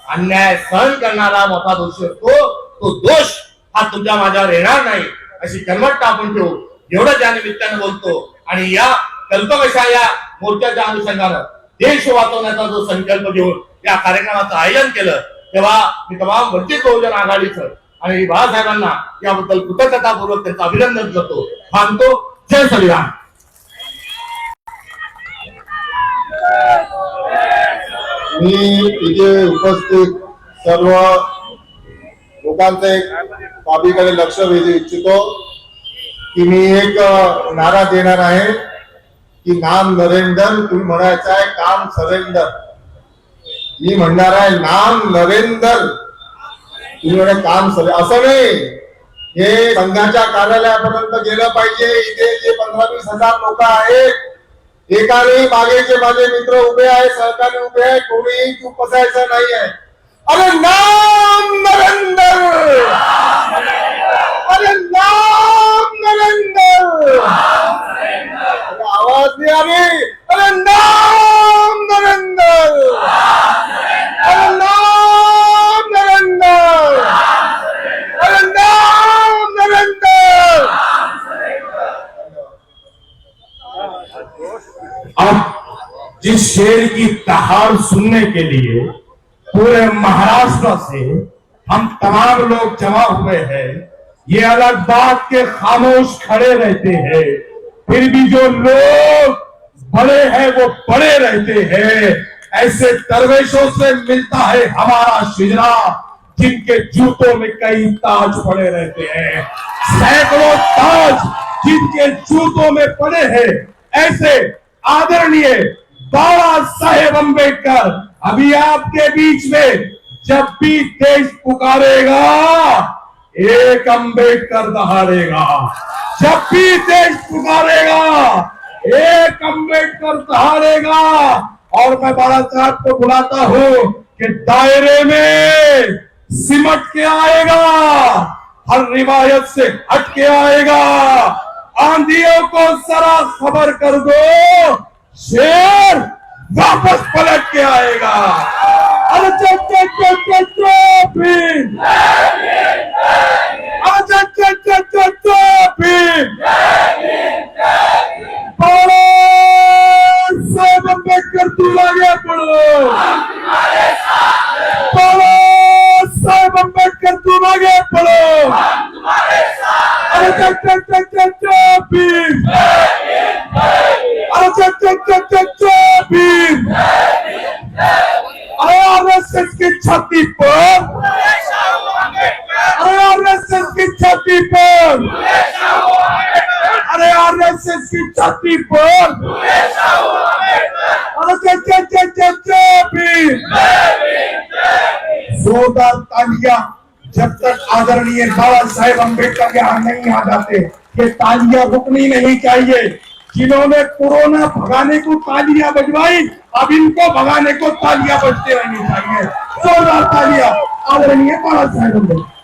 Speaker 5: अन्याय सहन करणारा मोठा दोषी असतो. तो दोष हा तुमच्या माझ्यावर येणार नाही अशी कर्मठता आपण ठेवू. एवढं त्या निमित्तानं बोलतो. आणि या कल्पकशा या मोर्चाच्या अनुषंगानं देश वाचवण्याचा जो संकल्प घेऊन या कार्यक्रमाचं आयोजन केलं, तेव्हा मी तमाम वंचित बहुजन आघाडीचं आणि बाळासाहेबांना याबद्दल कृतज्ञतापूर्वक त्यांचं अभिनंदन करतो. थांबतो. जय संविधान.
Speaker 6: मी इथे उपस्थित सर्व लोकांचे एक बाबीकडे लक्ष वेधू इच्छितो की मी एक नारा देणार आहे की नाम नरेंद्र, तुम्ही म्हणायचं आहे काम सरेंदर. मी म्हणणार आहे नाम नरेंद्र, तुम्ही म्हणे काम सरे. असं नाही, हे संघाच्या कार्यालयापर्यंत गेलं पाहिजे. इथे जे 15-20 हजार लोक आहेत, एकाने मागे जे माझे मित्र उभे आहेत, सहकारी उभे आहेत, कोणीही चूप बसायचं नाही आहे. अरे नाम नरेंद्र, अरे नाम नरेंद्र, आवाज नाही आली. अरे नाम नरेंद्र, अरे नाम नरेंद्र, अरे नाम नरेंद्र.
Speaker 2: अब जिस शेर की दहाड़ सुनने के लिए पूरे महाराष्ट्र से हम तमाम लोग जमा हुए हैं, ये अलग बात के खामोश खड़े रहते हैं, फिर भी जो लोग बड़े हैं वो बड़े रहते हैं. ऐसे दरवेशों से मिलता है हमारा शिजरा, जिनके जूतों में कई ताज पड़े रहते हैं, सैकड़ों ताज जिनके जूतों में पड़े हैं. ऐसे आदरणीय बाबा साहेब अम्बेडकर अभी आपके बीच में, जब भी देश पुकारेगा एक अम्बेडकर दहाड़ेगा. जब भी देश पुकारेगा एक अम्बेडकर दहाड़ेगा. और मैं बाबा साहब को बुलाता हूं कि दायरे में सिमट के आएगा, हर रिवायत से हट के आएगा. आंधियों को जरा खबर कर दो, शेर
Speaker 5: वापस पलट के आएगा। अरे भीम, साहेब अंबेडकर तू आगे बढ़ो, साहेब अंबेडकर तू आगे बढ़ो। अरे भीम, भीम, आरएसएस की छाती पर, आरएसएस की छाती पर, अरे आरएसएस की छाती पर, भीम। जोरदार तालियां जब तक आदरणीय बाबा साहेब अम्बेडकर के यहाँ नहीं आ जाते, ये तालियां रुकनी नहीं चाहिए। जिन्होंने कोरोना भगाने को तालियां बजवाई, अब इनको भगाने को तालियां बजते रहनी चाहिए। जोरदार तालियां आदरणीय बाबा साहेब अम्बेडकर।